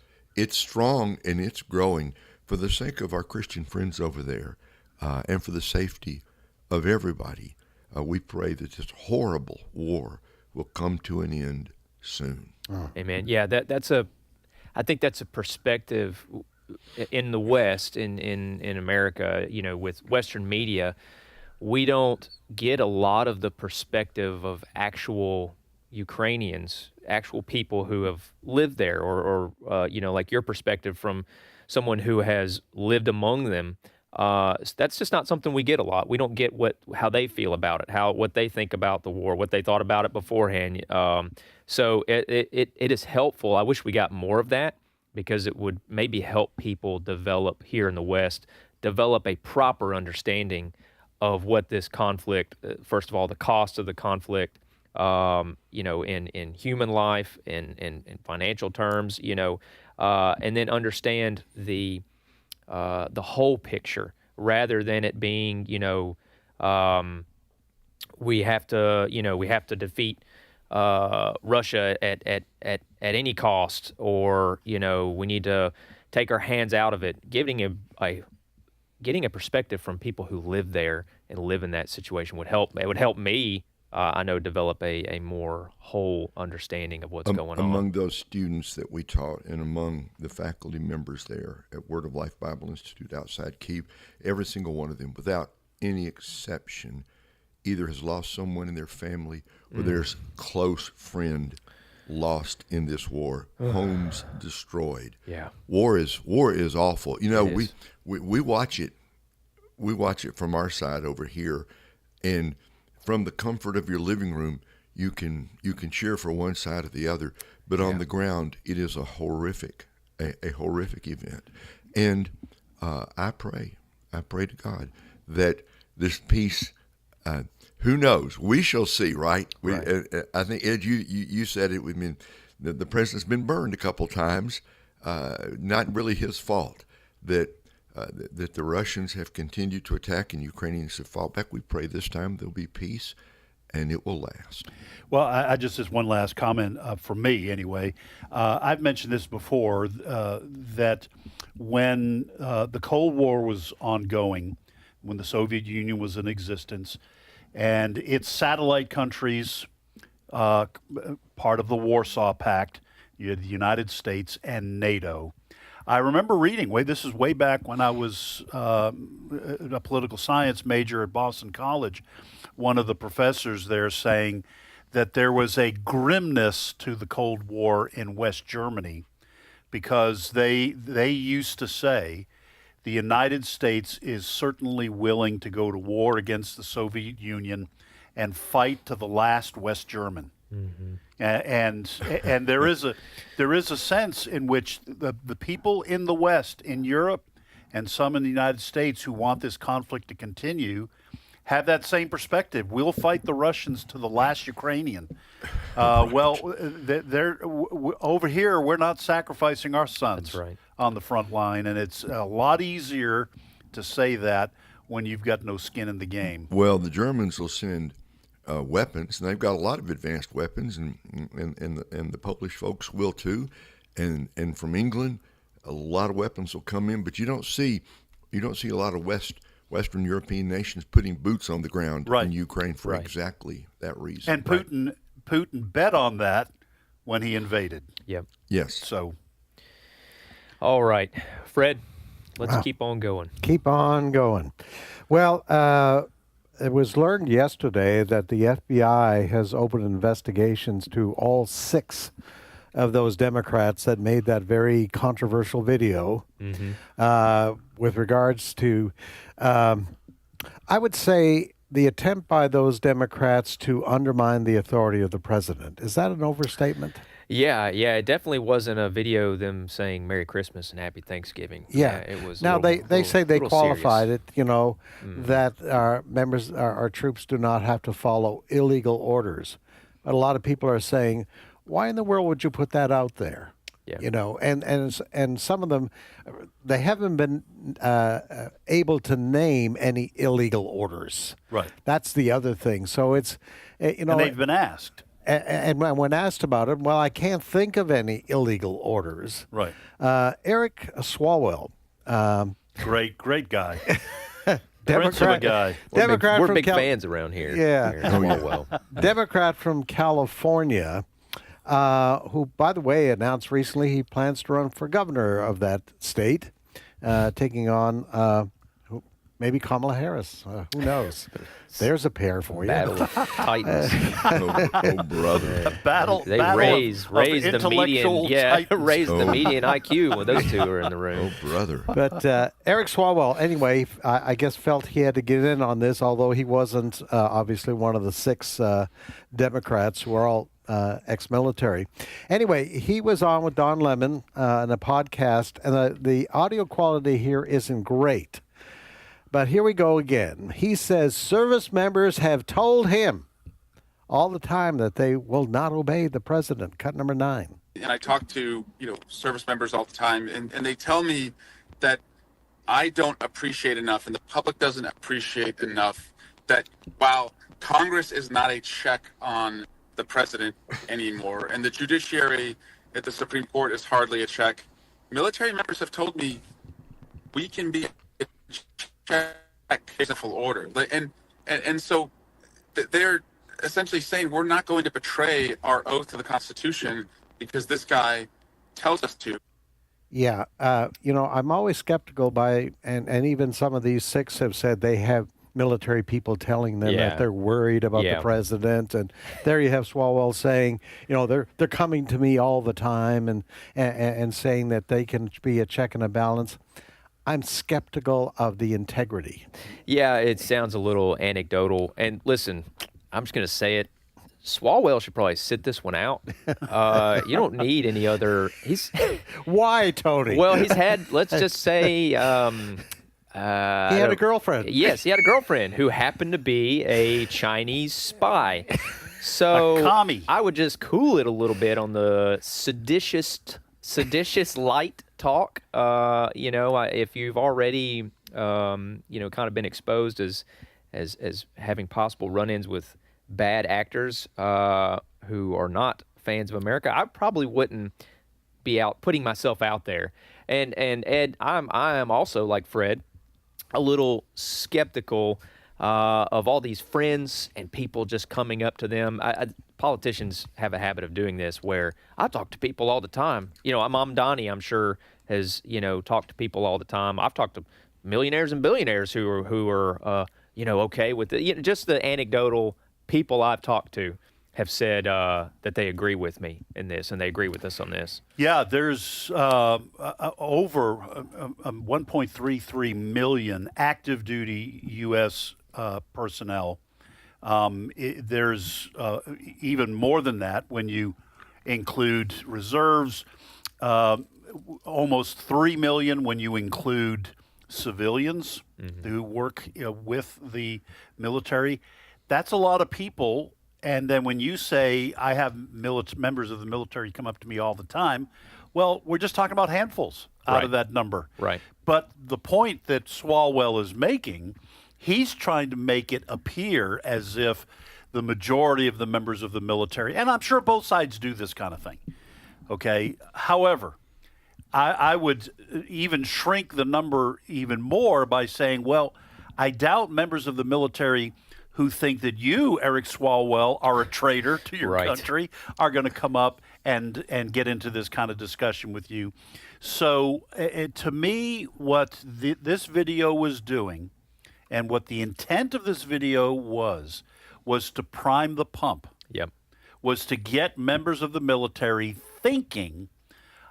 strong and it's growing. For the sake of our Christian friends over there and for the safety of everybody, we pray that this horrible war will come to an end soon. Amen. Yeah, I think that's a perspective in the West, in America, with Western media. We don't get a lot of the perspective of actual Ukrainians, actual people who have lived there, or like your perspective from someone who has lived among them. That's just not something we get a lot. We don't get how they feel about it, what they think about the war, what they thought about it beforehand. So it is helpful. I wish we got more of that, because it would maybe help people develop here in the West, develop a proper understanding of what this conflict, first of all, the cost of the conflict, in human life, in financial terms, and then understand the whole picture, rather than it being, we have to defeat Russia at any cost, or we need to take our hands out of it. Getting a perspective from people who live there and live in that situation would help. It would help me I know, develop a more whole understanding of what's going on. Among those students that we taught and among the faculty members there at Word of Life Bible Institute outside Kyiv, every single one of them, without any exception, either has lost someone in their family or their close friend lost in this war, homes destroyed. Yeah. War is awful. You know, we watch it. We watch it from our side over here, and from the comfort of your living room, you can cheer for one side or the other, but on the ground, it is a horrific event. And I pray to God that this peace. Who knows? We shall see, right? I think, Ed, you said it. I mean, the president's been burned a couple times. Not really his fault that the Russians have continued to attack and Ukrainians have fought back. We pray this time there'll be peace, and it will last. Well, I just as one last comment for me anyway. I've mentioned this before that when the Cold War was ongoing, when the Soviet Union was in existence, and its satellite countries, part of the Warsaw Pact, you had the United States and NATO. I remember reading, this is way back when I was a political science major at Boston College, one of the professors there saying that there was a grimness to the Cold War in West Germany because they used to say the United States is certainly willing to go to war against the Soviet Union and fight to the last West German. And there is a sense in which the people in the West, in Europe, and some in the United States who want this conflict to continue, have that same perspective. We'll fight the Russians to the last Ukrainian. Over here, we're not sacrificing our sons on the front line, and it's a lot easier to say that when you've got no skin in the game. Well, the Germans will send weapons, and they've got a lot of advanced weapons, and the Polish folks will too, and from England, a lot of weapons will come in, but you don't see a lot of Western European nations putting boots on the ground in Ukraine for exactly that reason. And Putin bet on that when he invaded. Yep. Yes. So. All right, Fred, let's keep on going. Keep on going. Well, it was learned yesterday that the FBI has opened investigations to all 6 of those Democrats that made that very controversial video with regards to, I would say, the attempt by those Democrats to undermine the authority of the president. Is that an overstatement? Yeah, it definitely wasn't a video of them saying Merry Christmas and Happy Thanksgiving. Yeah, it was. Now they say they qualified serious. it, that our members, our troops do not have to follow illegal orders. But a lot of people are saying, why in the world would you put that out there? Yeah. And some of them, they haven't been able to name any illegal orders. Right. That's the other thing. So it's, and they've been asked. And when asked about it, well, I can't think of any illegal orders. Right. Eric Swalwell. Great guy. Democrat, Prince of a guy. We're big fans around here. Yeah. Democrat from California, who, by the way, announced recently he plans to run for governor of that state, taking on maybe Kamala Harris. Who knows? There's a pair for you. Battle of Titans. oh, brother. A battle. They battle raise of the median. Raise the median IQ when those two are in the room. Oh, brother. But Eric Swalwell, anyway, I guess felt he had to get in on this, although he wasn't obviously one of the 6 Democrats who are all ex-military. Anyway, he was on with Don Lemon in a podcast, and the audio quality here isn't great. But here we go again. He says service members have told him all the time that they will not obey the president. Cut number 9. And I talk to, service members all the time, and they tell me that I don't appreciate enough, and the public doesn't appreciate enough, that while Congress is not a check on the president anymore, and the judiciary at the Supreme Court is hardly a check, military members have told me we can be a check in full order. And so they're essentially saying we're not going to betray our oath to the Constitution because this guy tells us to. Yeah, I'm always skeptical and even some of these 6 have said they have military people telling them that they're worried about the president, and there you have Swalwell saying, they're coming to me all the time and saying that they can be a check and a balance. I'm skeptical of the integrity. Yeah, it sounds a little anecdotal. And listen, I'm just going to say it. Swalwell should probably sit this one out. You don't need any other. Why, Tony? Well, he's had. Let's just say. He had a girlfriend. Yes, he had a girlfriend who happened to be a Chinese spy. So a commie. I would just cool it a little bit on the seditious light talk. If you've already, kind of been exposed as having possible run-ins with bad actors who are not fans of America, I probably wouldn't be out putting myself out there. And Ed, I am also, like Fred, a little skeptical of all these friends and people just coming up to them. Politicians have a habit of doing this where I talk to people all the time. Mom Donnie, I'm sure, has talked to people all the time. I've talked to millionaires and billionaires who are okay with it. Just the anecdotal people I've talked to have said that they agree with me in this, and they agree with us on this. Yeah, there's over 1.33 million active duty U.S. personnel. There's even more than that when you include reserves, almost 3 million when you include civilians who work with the military. That's a lot of people. And then when you say, I have members of the military come up to me all the time, well, we're just talking about handfuls out of that number. Right. But the point that Swalwell is making, he's trying to make it appear as if the majority of the members of the military, and I'm sure both sides do this kind of thing, okay? However, I would even shrink the number even more by saying, well, I doubt members of the military who think that you, Eric Swalwell, are a traitor to your country, are going to come up and get into this kind of discussion with you. So to me, what this video was doing and what the intent of this video was to prime the pump. Yep. Was to get members of the military thinking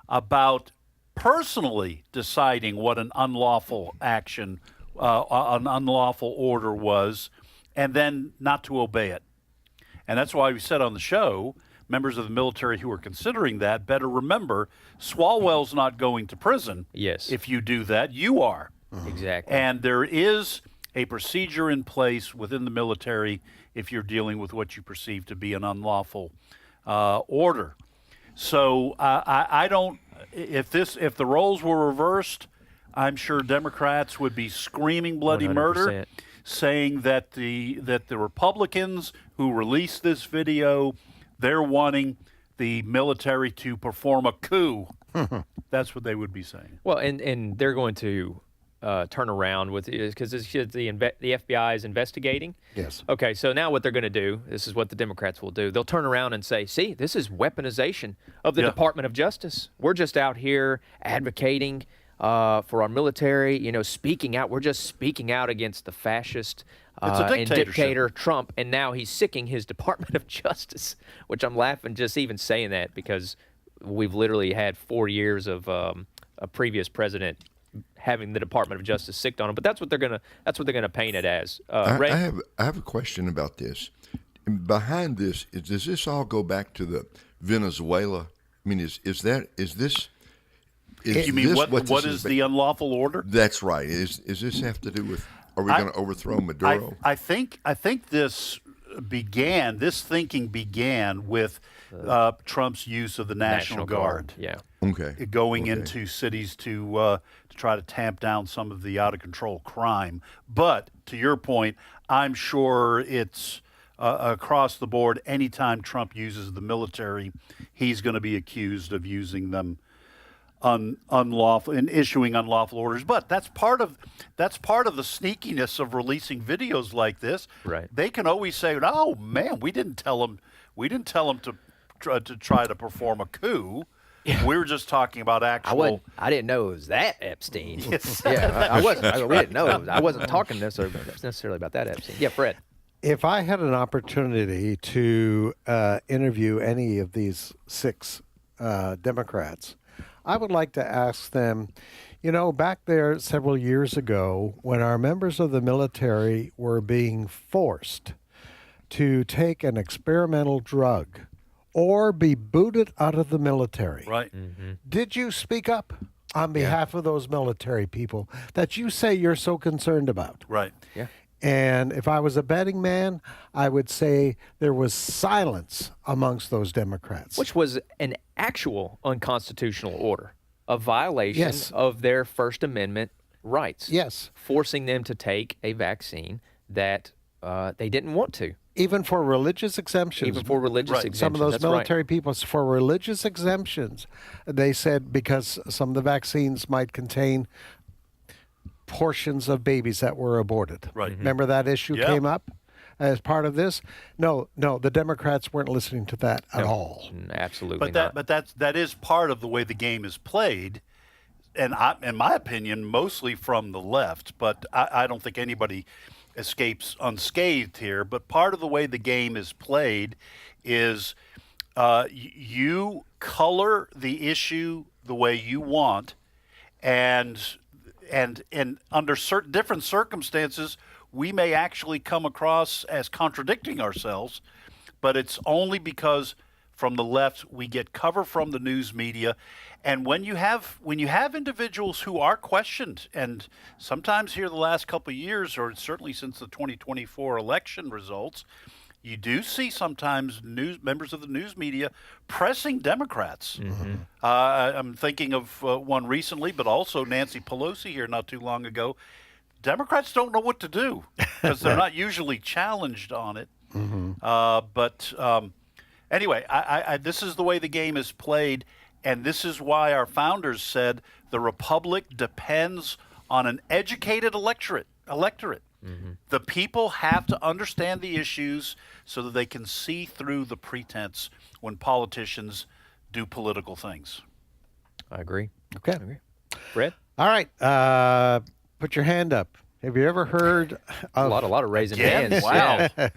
about personally deciding what an unlawful action, an unlawful order was, and then not to obey it. And that's why we said on the show, members of the military who are considering that better remember, Swalwell's not going to prison. Yes. If you do that, you are. Exactly. And there is a procedure in place within the military if you're dealing with what you perceive to be an unlawful order. So I don't, if the roles were reversed, I'm sure Democrats would be screaming bloody 100%. murder, saying that the Republicans who released this video, they're wanting the military to perform a coup. That's what they would be saying. Well, and they're going to turn around with, because the FBI is investigating. Yes. Okay, so now what they're going to do, this is what the Democrats will do. They'll turn around and say, see, this is weaponization of the Department of Justice. We're just out here advocating for our military, speaking out. We're just speaking out against the fascist and dictator Trump, and now he's sicking his Department of Justice, which I'm laughing just even saying that because we've literally had 4 years of a previous president having the Department of Justice sicked on him. But that's what they're gonna paint it as. Ray? I have a question about this. Behind this, does this all go back to the Venezuela? I mean, is this? You mean what is the unlawful order? That's right. Is this have to do with? Are we going to overthrow Maduro? I think this thinking began with Trump's use of the National Guard. Yeah. Okay. Going into cities to try to tamp down some of the out of control crime. But to your point, I'm sure it's across the board. Anytime Trump uses the military, he's going to be accused of using them unlawful in issuing unlawful orders. But that's part of the sneakiness of releasing videos like this. Right. They can always say, "Oh man, we didn't tell them to try to perform a coup. We were just talking about actual." I didn't know it was that Epstein. Yes. Yeah, I wasn't. We didn't know. I wasn't talking necessarily about that Epstein. Yeah, Fred. If I had an opportunity to interview any of these 6 Democrats, I would like to ask them, back there several years ago when our members of the military were being forced to take an experimental drug or be booted out of the military. Right. Did you speak up on behalf of those military people that you say you're so concerned about? Right. Yeah. And if I was a betting man, I would say there was silence amongst those Democrats. Which was an actual unconstitutional order, a violation of their First Amendment rights. Yes. Forcing them to take a vaccine that they didn't want to. Even for religious exemptions. Even for religious exemptions. Some of those That's military right. people, for religious exemptions, they said because some of the vaccines might contain portions of babies that were aborted. Right. Remember that issue came up as part of this? No, the Democrats weren't listening to that at all. Absolutely But that is part of the way the game is played, and in my opinion, mostly from the left. But I don't think anybody escapes unscathed here. But part of the way the game is played is you color the issue the way you want, and under certain different circumstances, we may actually come across as contradicting ourselves, but it's only because from the left we get cover from the news media. And when you have individuals who are questioned, and sometimes here the last couple of years, or certainly since the 2024 election results, you do see sometimes members of the news media pressing Democrats. I'm thinking of one recently, but also Nancy Pelosi here not too long ago. Democrats don't know what to do because they're not usually challenged on it. Anyway, this is the way the game is played, and this is why our founders said the republic depends on an educated electorate. The people have to understand the issues so that they can see through the pretense when politicians do political things. I agree. Okay. I agree. Fred? All right. Put your hand up. Have you ever heard of... A lot of raising Again? hands. Wow. Yeah.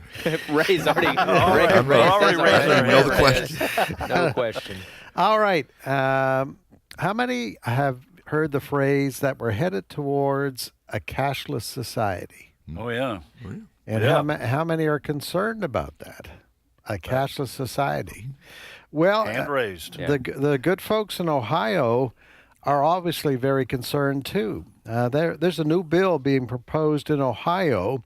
Ray's already already raised our Know the hand. question. No question. All right. How many have heard the phrase that we're headed towards a cashless society? Oh, yeah. And how many are concerned about that? A cashless society. Well, Hand raised. the good folks in Ohio are obviously very concerned too. There's a new bill being proposed in Ohio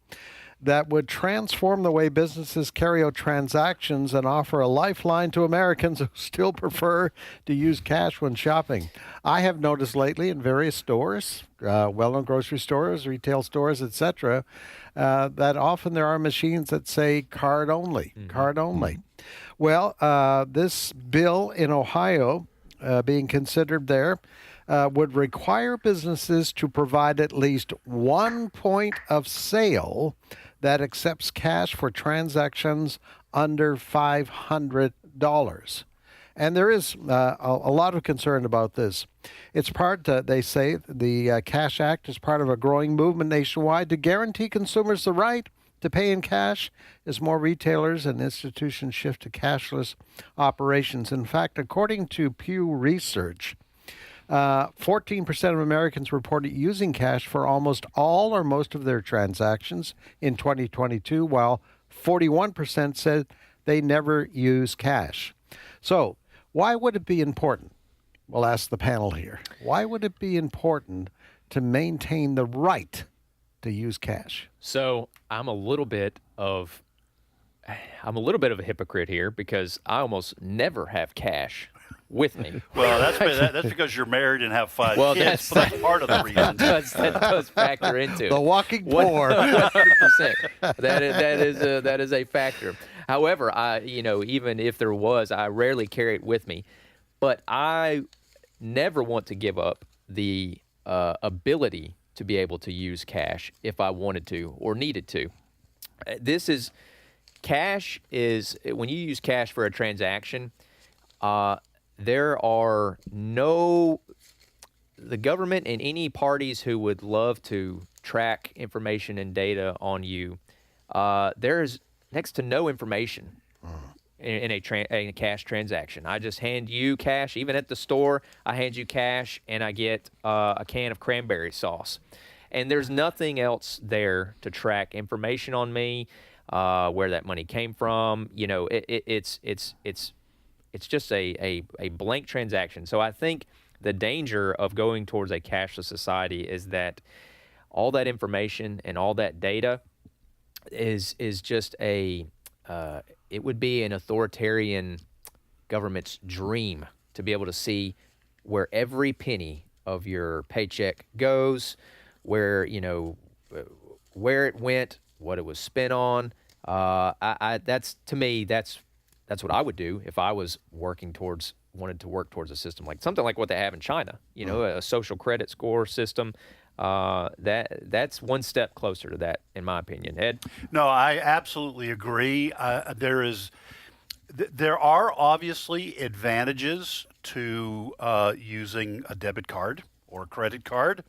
that would transform the way businesses carry out transactions and offer a lifeline to Americans who still prefer to use cash when shopping. I have noticed lately in various stores, well-known grocery stores, retail stores, etc., that often there are machines that say card only, card only. Well, this bill in Ohio being considered there would require businesses to provide at least 1 point of sale that accepts cash for transactions under $500. And there is a lot of concern about this. It's part, they say, the Cash Act is part of a growing movement nationwide to guarantee consumers the right to pay in cash as more retailers and institutions shift to cashless operations. In fact, according to Pew Research, 14% of Americans reported using cash for almost all or most of their transactions in 2022, while 41% said they never use cash. So, why would it be important? We'll ask the panel here. Why would it be important to maintain the right to use cash? So, I'm a little bit of a hypocrite here because I almost never have cash with me. Well, that's because you're married and have 5 kids. That's part of the reason. That does factor into it. The walking poor. 100%. That is a factor. However, even if there was, I rarely carry it with me. But I never want to give up the ability to be able to use cash if I wanted to or needed to. Cash is, when you use cash for a transaction, the government and any parties who would love to track information and data on you, there is next to no information in a cash transaction. I just hand you cash. Even at the store, I hand you cash and I get a can of cranberry sauce. And there's nothing else there to track information on me, where that money came from. It's just a blank transaction. So I think the danger of going towards a cashless society is that all that information and all that data is just it would be an authoritarian government's dream to be able to see where every penny of your paycheck goes, where where it went, what it was spent on. That's what I would do if I was wanted to work towards a system like something like what they have in China. A social credit score system. That's one step closer to that, in my opinion. Ed? No, I absolutely agree. There are obviously advantages to using a debit card or a credit card.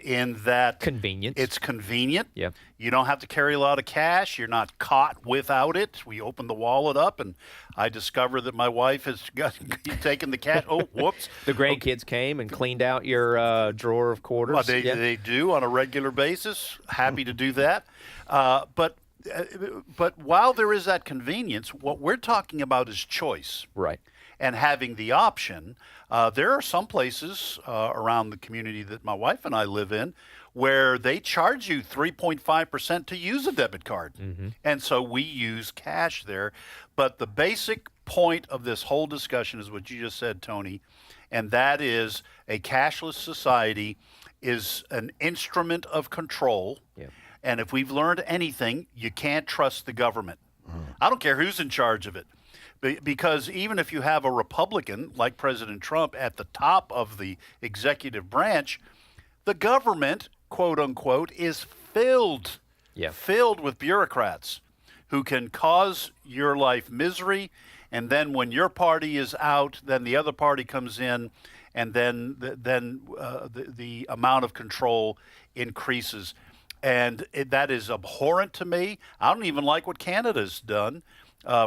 In that convenience. It's convenient. Yeah. You don't have to carry a lot of cash. You're not caught without it. We open the wallet up, and I discover that my wife has taken the cash. Oh, whoops. The grandkids came and cleaned out your drawer of quarters. Well, they do on a regular basis. Happy to do that. But while there is that convenience, what we're talking about is choice. Right. And having the option. There are some places around the community that my wife and I live in where they charge you 3.5% to use a debit card. Mm-hmm. And so we use cash there. But the basic point of this whole discussion is what you just said, Tony, and that is a cashless society is an instrument of control. Yep. And if we've learned anything, you can't trust the government. I don't care who's in charge of it. Because even if you have a Republican like President Trump at the top of the executive branch, the government, quote unquote, is filled with bureaucrats who can cause your life misery. And then when your party is out, then the other party comes in, and then the amount of control increases. And that is abhorrent to me. I don't even like what Canada's done.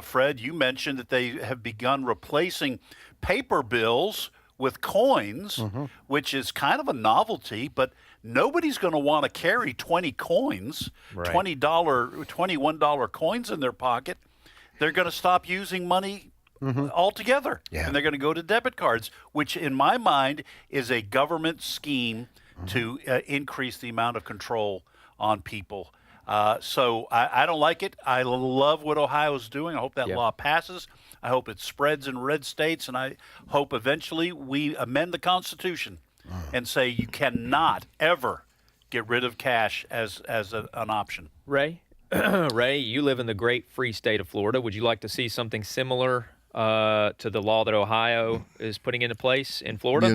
Fred, you mentioned that they have begun replacing paper bills with coins, which is kind of a novelty, but nobody's going to want to carry 20 coins, right. $21 coins in their pocket. They're going to stop using money altogether, and they're going to go to debit cards, which in my mind is a government scheme to increase the amount of control on people. So I don't like it. I love what Ohio's doing. I hope that law passes. I hope it spreads in red states, and I hope eventually we amend the Constitution and say you cannot ever get rid of cash as an option. Ray? Ray, you live in the great free state of Florida. Would you like to see something similar to the law that Ohio is putting into place in Florida?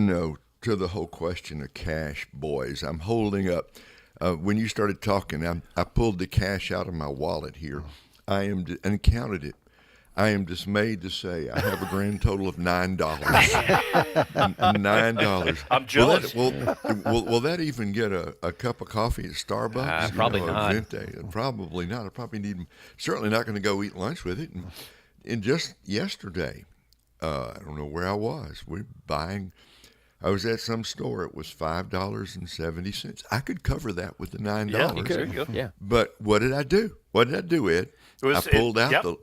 To the whole question of cash, boys, I'm holding up. When you started talking, I pulled the cash out of my wallet here. And counted it. I am dismayed to say I have a grand total of $9. $9. I'm jealous. Will that even get a cup of coffee at Starbucks? Probably not. Probably not. I probably certainly not going to go eat lunch with it. And just yesterday, I don't know where I was. I was at some store. It was $5.70. I could cover that with the $9. Yeah, you could. Yeah. But what did I do? Ed? I pulled out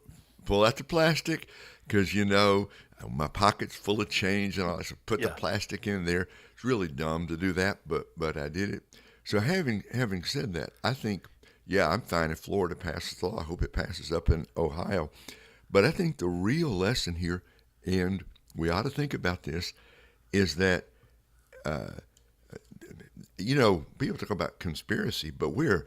the plastic because my pocket's full of change, and I put the plastic in there. It's really dumb to do that, but I did it. So having said that, I think I'm fine if Florida passes the law. I hope it passes up in Ohio. But I think the real lesson here, and we ought to think about this, is that people talk about conspiracy, but we're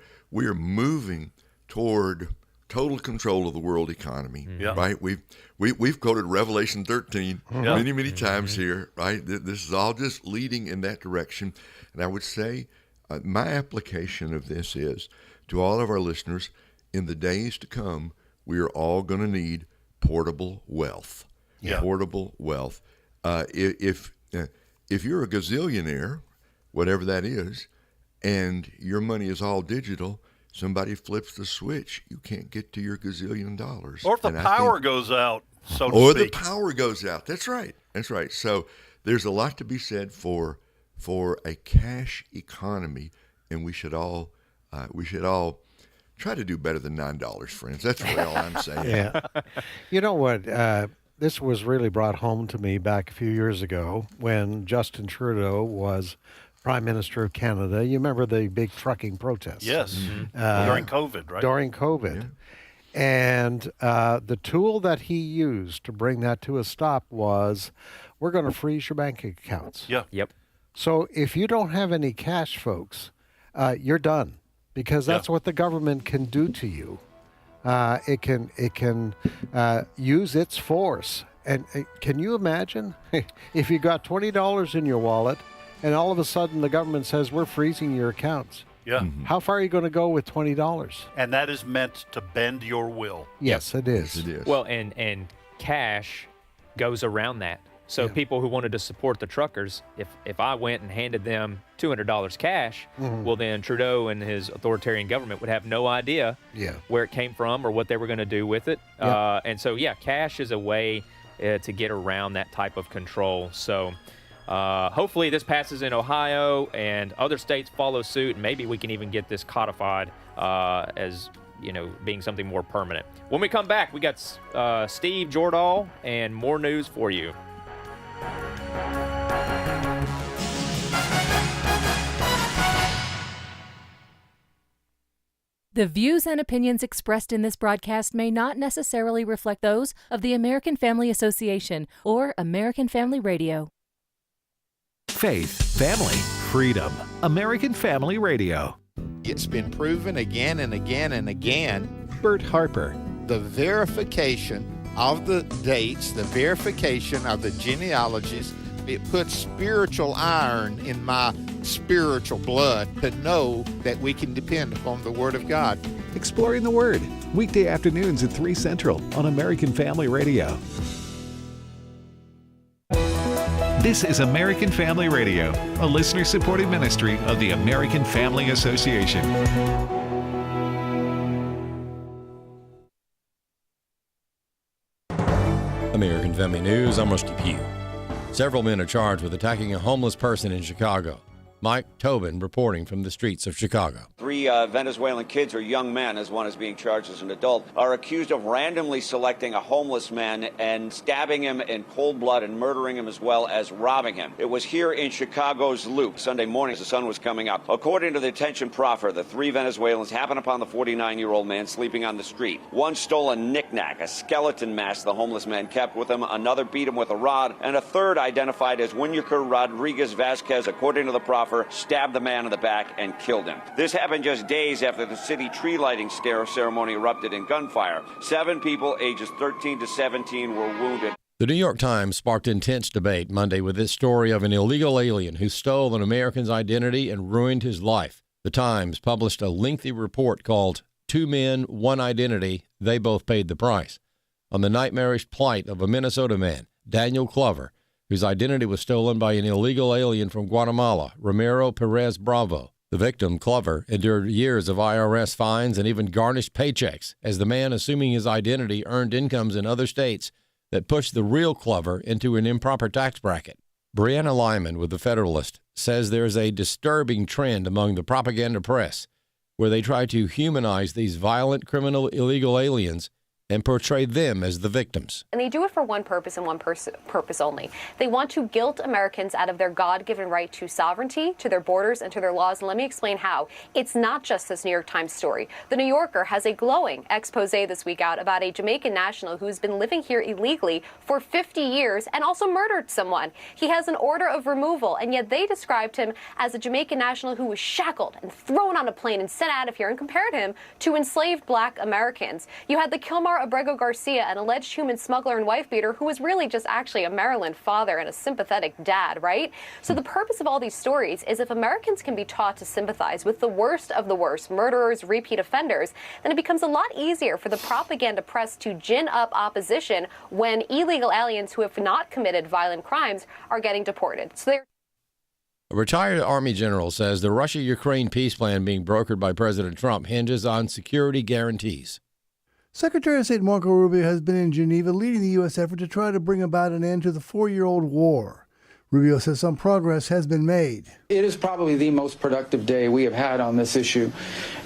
moving toward total control of the world economy, Yeah. right? We've quoted Revelation 13 many times here, right? This is all just leading in that direction. And I would say my application of this is to all of our listeners, in the days to come, we are all going to need portable wealth. Yeah. Portable wealth. If you're a gazillionaire, whatever that is, and your money is all digital, somebody flips the switch, you can't get to your gazillion dollars. Or if the power goes out, so to or speak. the power goes out. That's right. So there's a lot to be said for a cash economy, and we should all try to do better than $9, friends. That's really all I'm saying. Yeah. You know what? This was really brought home to me back a few years ago when Justin Trudeau was Prime Minister of Canada. You remember the big trucking protests? Yes. During COVID, right? During COVID. Yeah. And the tool that he used to bring that to a stop was, we're going to freeze your bank accounts. Yeah. Yep. So if you don't have any cash, folks, you're done, because that's what the government can do to you. It can use its force. And can you imagine if you got $20 in your wallet and all of a sudden the government says, we're freezing your accounts? Yeah. Mm-hmm. How far are you going to go with $20? And that is meant to bend your will. Yes, it is. Yes, it is. Well, and cash goes around that. So people who wanted to support the truckers, if I went and handed them $200 cash, well, then Trudeau and his authoritarian government would have no idea where it came from or what they were going to do with it. And so, cash is a way to get around that type of control. So hopefully this passes in Ohio and other states follow suit, and maybe we can even get this codified as being something more permanent. When we come back, we got Steve Jordahl and more news for you. The views and opinions expressed in this broadcast may not necessarily reflect those of the American Family Association or American Family Radio. Faith, family, freedom. American Family Radio. It's been proven again and again and again. Bert Harper. The verification of the dates, the verification of the genealogies, it puts spiritual iron in my spiritual blood to know that we can depend upon the Word of God. Exploring the Word, weekday afternoons at 3 Central on American Family Radio. This is American Family Radio, a listener-supported ministry of the American Family Association. American Family News, I'm Rusty Pugh. Several men are charged with attacking a homeless person in Chicago. Mike Tobin reporting from the streets of Chicago. 3 Venezuelan kids, or young men, as one is being charged as an adult, are accused of randomly selecting a homeless man and stabbing him in cold blood and murdering him, as well as robbing him. It was here in Chicago's Loop Sunday morning as the sun was coming up. According to the detention proffer, the 3 Venezuelans happened upon the 49-year-old man sleeping on the street. One stole a knick-knack, a skeleton mask the homeless man kept with him. Another beat him with a rod, and a third, identified as Winiker Rodriguez Vasquez, according to the proffer, stabbed the man in the back and killed him. This happened just days after the city tree lighting ceremony erupted in gunfire. 7 people ages 13 to 17 were wounded. The New York Times sparked intense debate Monday with its story of an illegal alien who stole an American's identity and ruined his life. The Times published a lengthy report called 2 Men, 1 Identity, They Both Paid the Price, on the nightmarish plight of a Minnesota man, Daniel Clover, whose identity was stolen by an illegal alien from Guatemala, Ramiro Perez Bravo. The victim, Clover, endured years of IRS fines and even garnished paychecks as the man assuming his identity earned incomes in other states that pushed the real Clover into an improper tax bracket. Brianna Lyman with The Federalist says there's a disturbing trend among the propaganda press where they try to humanize these violent criminal illegal aliens and portray them as the victims. And they do it for one purpose and one purpose only. They want to guilt Americans out of their God-given right to sovereignty, to their borders, and to their laws. And let me explain how. It's not just this New York Times story. The New Yorker has a glowing expose this week out about a Jamaican national who's been living here illegally for 50 years and also murdered someone. He has an order of removal, and yet they described him as a Jamaican national who was shackled and thrown on a plane and sent out of here, and compared him to enslaved black Americans. You had the Kilmar Abrego Garcia, an alleged human smuggler and wife beater who was really just actually a Maryland father and a sympathetic dad, right? So the purpose of all these stories is if Americans can be taught to sympathize with the worst of the worst, murderers, repeat offenders, then it becomes a lot easier for the propaganda press to gin up opposition when illegal aliens who have not committed violent crimes are getting deported. So they're A retired Army general says the Russia-Ukraine peace plan being brokered by President Trump hinges on security guarantees. Secretary of State Marco Rubio has been in Geneva leading the U.S. effort to try to bring about an end to the 4-year-old war. Rubio says some progress has been made. It is probably the most productive day we have had on this issue,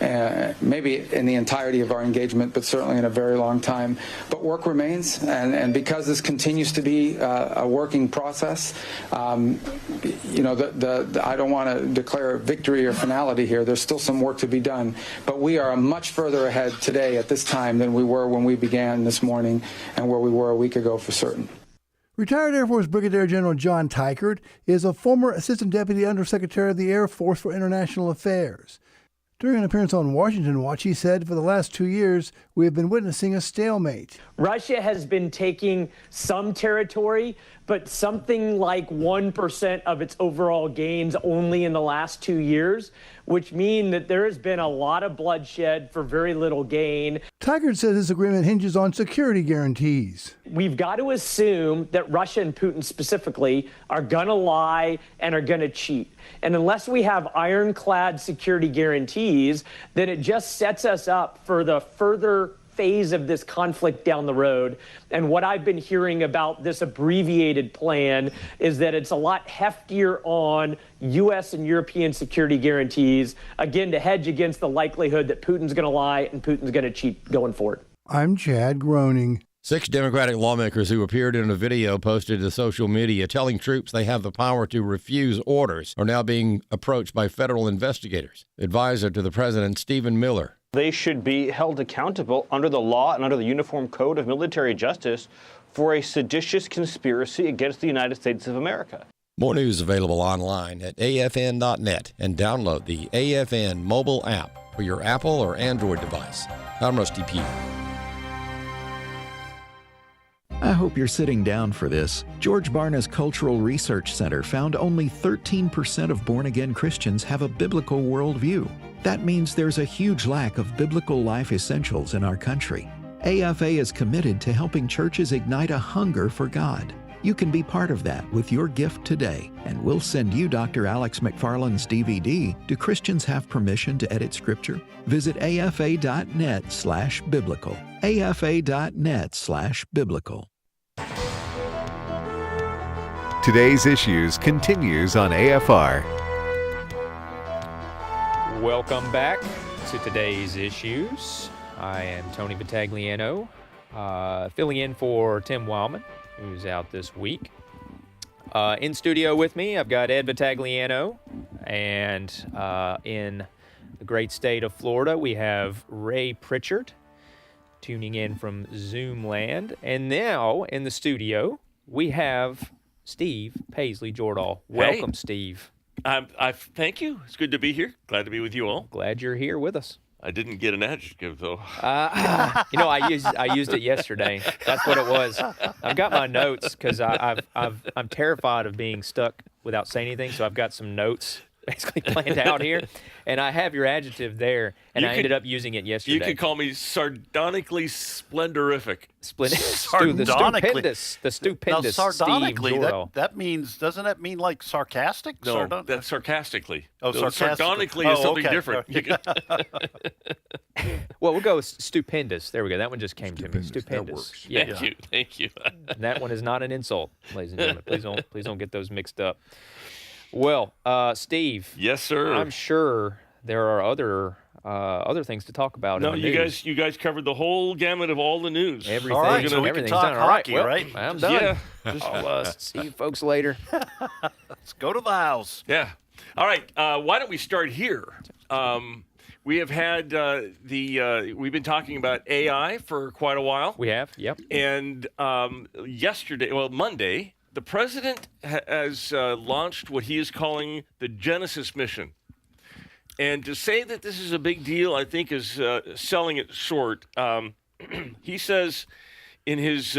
maybe in the entirety of our engagement, but certainly in a very long time. But work remains, and because this continues to be a working process, I don't want to declare victory or finality here. There's still some work to be done, but we are much further ahead today at this time than we were when we began this morning and where we were a week ago for certain. Retired Air Force Brigadier General John Teichert is a former Assistant Deputy Undersecretary of the Air Force for International Affairs. During an appearance on Washington Watch, he said, "For the last 2 years, we have been witnessing a stalemate. Russia has been taking some territory, but something like 1% of its overall gains only in the last 2 years, which mean that there has been a lot of bloodshed for very little gain." Teichert says this agreement hinges on security guarantees. We've got to assume that Russia and Putin specifically are going to lie and are going to cheat. And unless we have ironclad security guarantees, then it just sets us up for the further phase of this conflict down the road. And what I've been hearing about this abbreviated plan is that it's a lot heftier on U.S. and European security guarantees, again, to hedge against the likelihood that Putin's going to lie and Putin's going to cheat going forward. I'm Chad Groening. 6 Democratic lawmakers who appeared in a video posted to social media telling troops they have the power to refuse orders are now being approached by federal investigators. Advisor to the president, Stephen Miller. They should be held accountable under the law and under the Uniform Code of Military Justice for a seditious conspiracy against the United States of America. More news available online at afn.net and download the AFN mobile app for your Apple or Android device. I'm Rusty Pugh. I hope you're sitting down for this. George Barna's Cultural Research Center found only 13% of born-again Christians have a biblical worldview. That means there's a huge lack of biblical life essentials in our country. AFA is committed to helping churches ignite a hunger for God. You can be part of that with your gift today, and we'll send you Dr. Alex McFarland's DVD, Do Christians Have Permission to Edit Scripture? Visit afa.net/biblical. afa.net/biblical. Today's Issues continues on AFR. Welcome back to Today's Issues. I am Tony Battagliano, filling in for Tim Wildmon, who's out this week. In studio with me, I've got Ed Battagliano, and in the great state of Florida, we have Ray Pritchard tuning in from Zoom land. And now in the studio, we have Steve Paisley-Jordahl. Welcome, Steve. I thank you. It's good to be here. Glad to be with you all. Glad you're here with us. I didn't get an adjective though. I used it yesterday. That's what it was. I've got my notes because I'm terrified of being stuck without saying anything. So I've got some notes basically planned out here, and I have your adjective there, and I ended up using it yesterday. You could call me sardonically splendorific. Sardonically. The stupendous. Now, sardonically, Steve Jordahl. that means, doesn't that mean like sarcastic? No, that's sarcastically. Oh, sardonically is something different. Well, we'll go with stupendous. There we go. That one just came to me. Stupendous. That works. Yeah. Thank you. That one is not an insult, ladies and gentlemen. Please don't get those mixed up. Well, Steve. Yes, sir. I'm sure there are other other things to talk about. No, in the news. you guys covered the whole gamut of all the news. Everything. All right, so we can everything's talk done. All right, hockey, well, right? I'm done. Yeah. I'll see you folks later. Let's go to the house. Yeah. All right. Why don't we start here? We have had we've been talking about AI for quite a while. We have, yep. And Monday, the president has launched what he is calling the Genesis mission. And to say that this is a big deal, I think, is selling it short. He says in his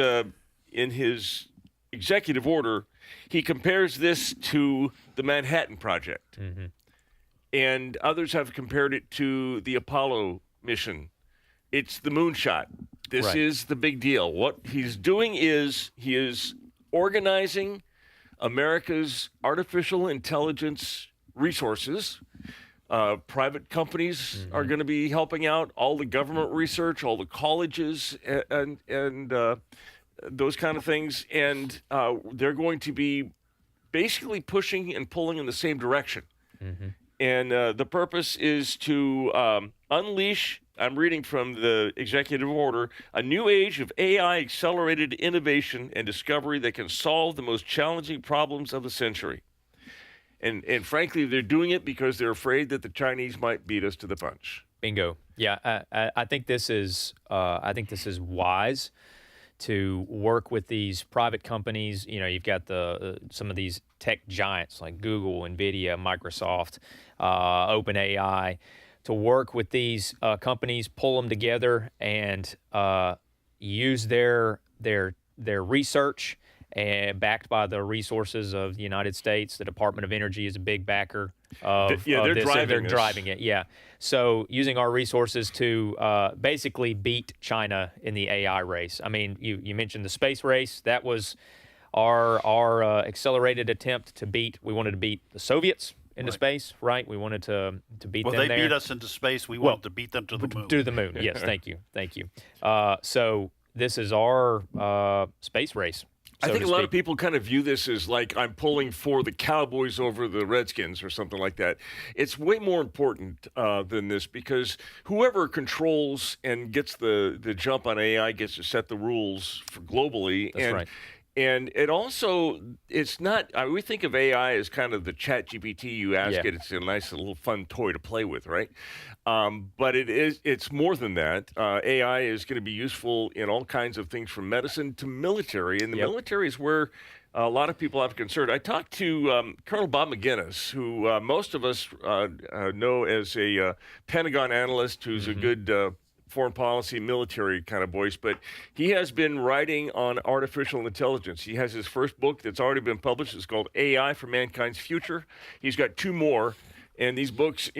executive order, he compares this to the Manhattan Project. Mm-hmm. And others have compared it to the Apollo mission. It's the moonshot. This Right. is the big deal. What he's doing is he is organizing America's artificial intelligence resources. Private companies are going to be helping out, all the government research, all the colleges, and those kind of things. And they're going to be basically pushing and pulling in the same direction. Mm-hmm. And the purpose is to unleash, I'm reading from the executive order, a new age of AI-accelerated innovation and discovery that can solve the most challenging problems of the century. And frankly, they're doing it because they're afraid that the Chinese might beat us to the punch. Bingo. Yeah, I think this is wise to work with these private companies. You know, you've got some of these tech giants like Google, NVIDIA, Microsoft, OpenAI, to work with these companies, pull them together, and use their research, and backed by the resources of the United States. The Department of Energy is a big backer of they're this. driving They're this. driving it, yeah. So using our resources to basically beat China in the AI race. I mean, you mentioned the space race. That was our accelerated attempt to beat. We wanted to beat the Soviets into space, right? We wanted to beat them there. Well, they beat us into space. We wanted to beat them to the moon. To the moon, yes. Thank you. So this is our space race. I think a lot of people kind of view this as like I'm pulling for the Cowboys over the Redskins or something like that. It's way more important than this, because whoever controls and gets the jump on AI gets to set the rules for globally. That's right. And it also, it's not, we think of AI as kind of the ChatGPT you ask it. It's a nice little fun toy to play with, right? But it's more than that. AI is going to be useful in all kinds of things, from medicine to military. And the military is where a lot of people have concern. I talked to Colonel Bob McGinnis, who most of us know as a Pentagon analyst who's a good foreign policy, military kind of voice, but he has been writing on artificial intelligence. He has his first book that's already been published. It's called AI for Mankind's Future. He's got two more, and these books,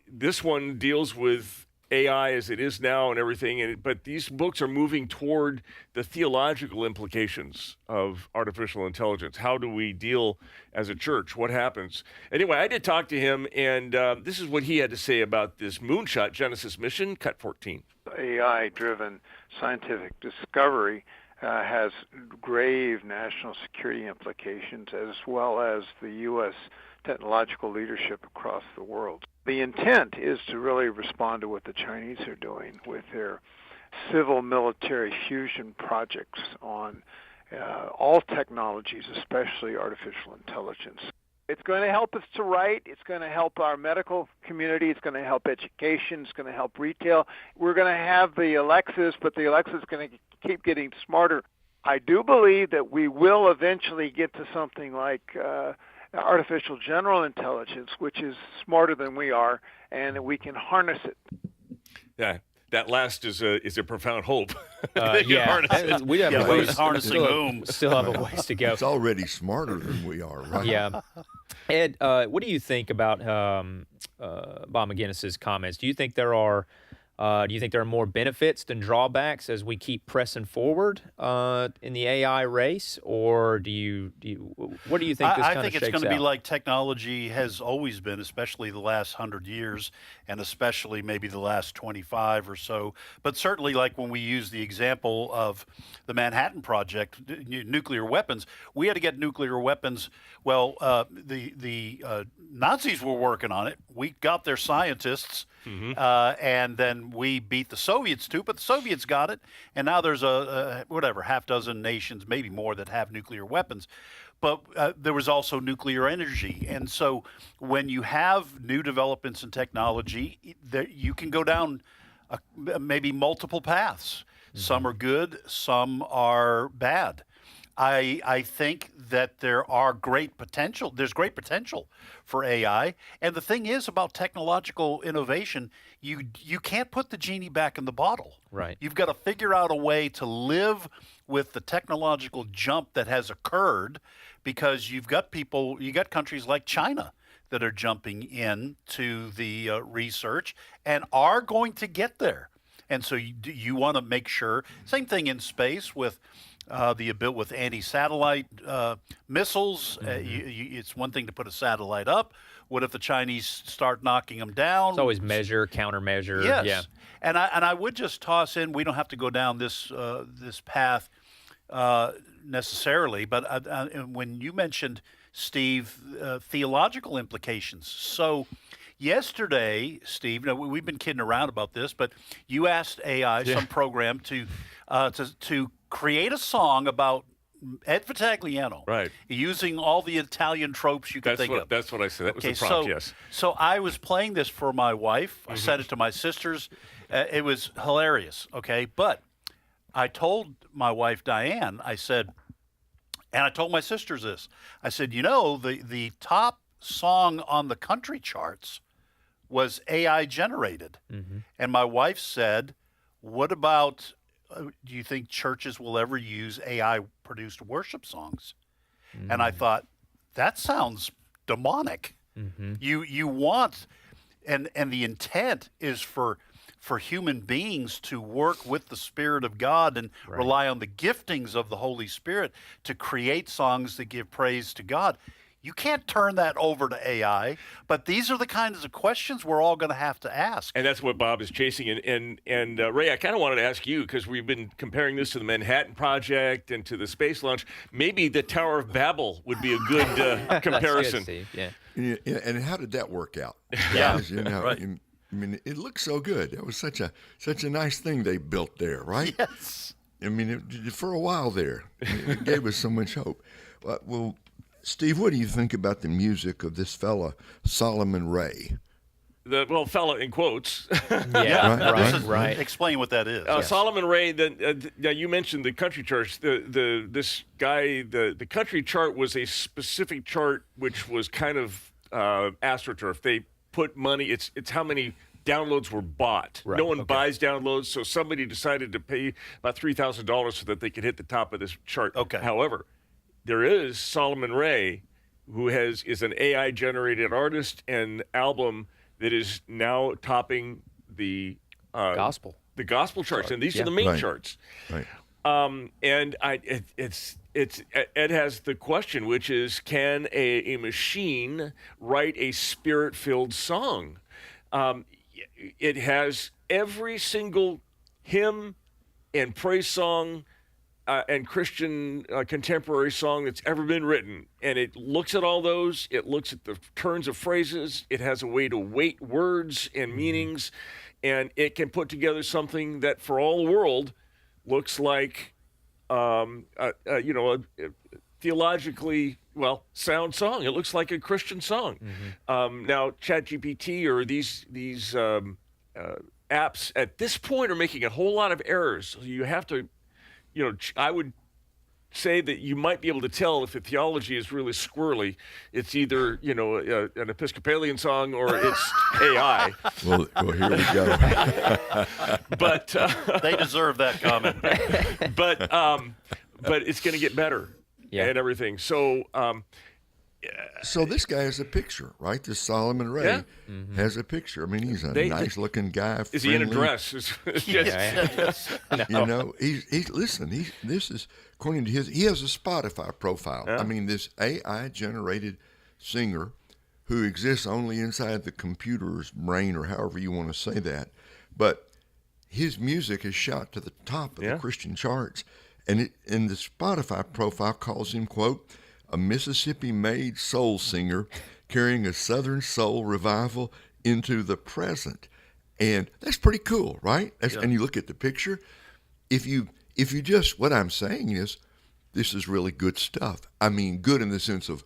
this one deals with AI as it is now and everything, but these books are moving toward the theological implications of artificial intelligence. How do we deal as a church? What happens? Anyway, I did talk to him, and this is what he had to say about this moonshot Genesis mission, cut 14. AI-driven scientific discovery has grave national security implications, as well as the U.S. technological leadership across the world. The intent is to really respond to what the Chinese are doing with their civil-military fusion projects on all technologies, especially artificial intelligence. It's going to help us to write. It's going to help our medical community. It's going to help education. It's going to help retail. We're going to have the Alexas, but the Alexa is going to keep getting smarter. I do believe that we will eventually get to something like artificial general intelligence, which is smarter than we are, and we can harness it. Yeah, that last is a profound hope. We have a ways, harnessing still have a ways to go. It's already smarter than we are, right? Yeah. Ed, what do you think about Bob McGinnis's comments? Do you think there are more benefits than drawbacks as we keep pressing forward in the AI race, or what do you think this kind of shakes out? I think it's going to be like technology has always been, especially the last 100 years, and especially maybe the last 25 or so. But certainly, like when we use the example of the Manhattan Project, nuclear weapons, we had to get nuclear weapons. Well, the Nazis were working on it. We got their scientists and then we beat the Soviets too, but the Soviets got it, and now there's whatever, half dozen nations, maybe more, that have nuclear weapons. But there was also nuclear energy. And so when you have new developments in technology, you can go down maybe multiple paths. Some are good, some are bad. I think that there's great potential for AI. And the thing is about technological innovation, you can't put the genie back in the bottle. Right. You've got to figure out a way to live with the technological jump that has occurred, because you got countries like China that are jumping into the research and are going to get there. And so you want to make sure, same thing in space with with anti-satellite missiles. It's one thing to put a satellite up. What if the Chinese start knocking them down? It's always measure, countermeasure. Yes. Yeah. And I would just toss in, we don't have to go down this path necessarily, but when you mentioned, Steve, theological implications. So yesterday, Steve, we've been kidding around about this, but you asked AI, some program, to create a song about Ed Vitagliano, right? Using all the Italian tropes you could think of. That's what I said. That was the prompt. Yes. So I was playing this for my wife. I sent it to my sisters. It was hilarious. Okay, but I told my wife Diane. I said, and I told my sisters this. I said, the top song on the country charts was AI generated, and my wife said, "What about?" Do you think churches will ever use AI-produced worship songs? And I thought, that sounds demonic. You want, and the intent is for human beings to work with the Spirit of God and rely on the giftings of the Holy Spirit to create songs that give praise to God. You can't turn that over to AI, but these are the kinds of questions we're all going to have to ask. And that's what Bob is chasing. And Ray, I kind of wanted to ask you, because we've been comparing this to the Manhattan Project and to the space launch. Maybe the Tower of Babel would be a good comparison. That's good, Steve. Yeah. And how did that work out? Yeah. Right. I mean, it looked so good. That was such a nice thing they built there, right? Yes. I mean, for a while there, it gave us so much hope. Well, Steve, what do you think about the music of this fella, Solomon Ray? Fella in quotes. Right. Explain what that is. Solomon Ray. You mentioned the country charts. This guy, the country chart was a specific chart which was kind of astroturf. They put money. It's how many downloads were bought. Right. No one buys downloads, so somebody decided to pay about $3,000 so that they could hit the top of this chart. Okay. However, there is Solomon Ray, who is an AI-generated artist and album that is now topping the gospel charts, and these are the main charts. Right. And Ed has the question, which is, can a machine write a spirit-filled song? It has every single hymn and praise song and Christian contemporary song that's ever been written. And it looks at all those. It looks at the turns of phrases. It has a way to weight words and meanings. And it can put together something that for all the world looks like, a theologically, sound song. It looks like a Christian song. Now, ChatGPT or these apps at this point are making a whole lot of errors. So you have to, I would say that you might be able to tell if the theology is really squirrely. It's either, an Episcopalian song or it's AI. Well, here we go. But they deserve that comment. But it's going to get better and everything. So, so this guy has a picture, right? This Solomon Ray has a picture. I mean, he's a nice-looking guy. Is he in a dress? Yes. No. This is according to he has a Spotify profile. Yeah. I mean, this AI-generated singer who exists only inside the computer's brain, or however you want to say that, but his music is shot to the top of the Christian charts, and the Spotify profile calls him, quote, a Mississippi-made soul singer carrying a Southern soul revival into the present. And that's pretty cool, right? Yeah. And you look at the picture. If you just, what I'm saying is, this is really good stuff. I mean, good in the sense of,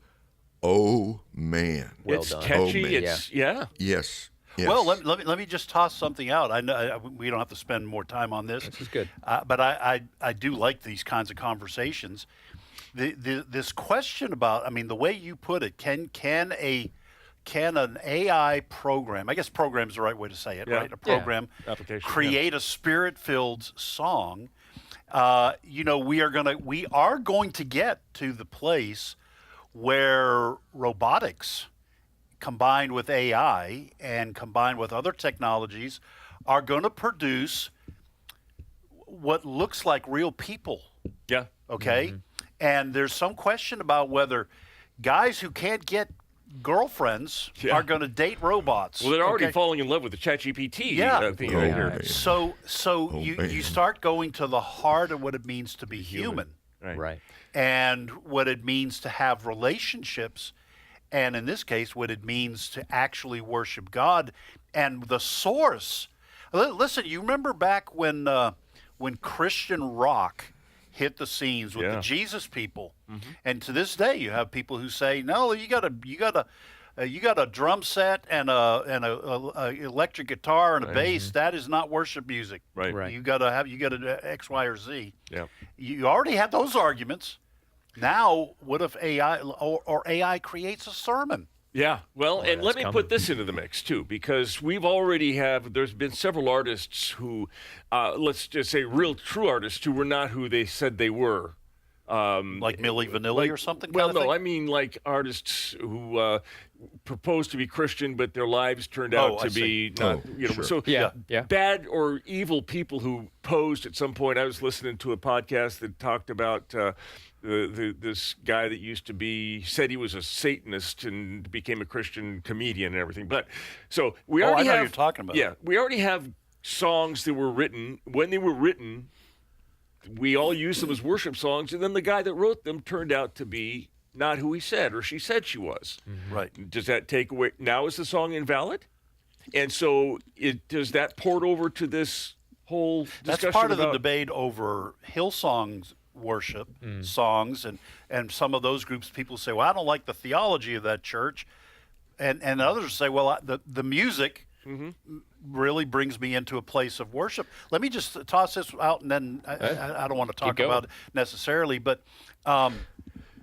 oh man, It's catchy. Oh, man. It's Yes. Well, let me just toss something out. I know we don't have to spend more time on this. This is good. But I do like these kinds of conversations. This question about, I mean, the way you put it, can an AI program, I guess program is the right way to say it, right? A program application create a spirit-filled song. We are going to get to the place where robotics combined with AI and combined with other technologies are going to produce what looks like real people. Yeah. Okay? And there's some question about whether guys who can't get girlfriends are going to date robots. Well, they're already falling in love with the ChatGPT. Thing right here. So you start going to the heart of what it means to be human. Right. And what it means to have relationships, and in this case, what it means to actually worship God and the source. Listen, you remember back when Christian rock hit the scenes with the Jesus people, and to this day, you have people who say, "No, you got a drum set and a electric guitar and a bass. That is not worship music. Right. You got to X, Y, or Z. Yeah. You already have those arguments. Now, what if AI or AI creates a sermon? Yeah, well, and let me put this into the mix, too, because there's been several artists who, let's just say real true artists who were not who they said they were. Like Milli Vanilli or something? Well, kind of no, thing? I mean like artists who proposed to be Christian, but their lives turned out to be not, sure. So bad or evil people who posed at some point. I was listening to a podcast that talked about this guy that said he was a Satanist and became a Christian comedian and everything. But so we already I know have, you're talking about. Yeah, we already have songs that were written when they were written. We all use them as worship songs, and then the guy that wrote them turned out to be not who he said or she said she was. Right. Does that take away? Now is the song invalid? And so does that port over to this whole discussion? That's part of the debate over Hillsong's worship songs, and some of those groups, people say, well, I don't like the theology of that church, and others say, well, the music really brings me into a place of worship. Let me just toss this out, and then I don't want to talk about it necessarily, but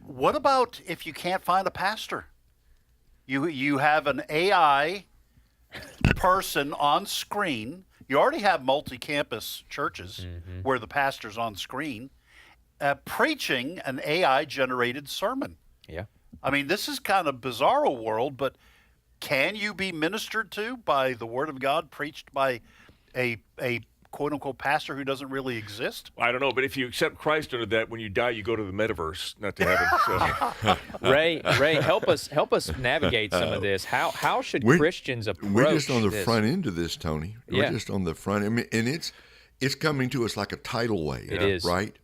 what about if you can't find a pastor? You have an AI person on screen. You already have multi-campus churches where the pastor's on screen preaching an AI-generated sermon. Yeah. I mean, this is kind of bizarro world, but can you be ministered to by the Word of God preached by a quote-unquote pastor who doesn't really exist? I don't know, but if you accept Christ under that, when you die, you go to the metaverse, not to heaven. So. Ray, help us navigate some of this. How should Christians approach We're just on the this? front end of this, Tony. We're just on the front end. I mean, and it's coming to us like a tidal wave. It is. Right?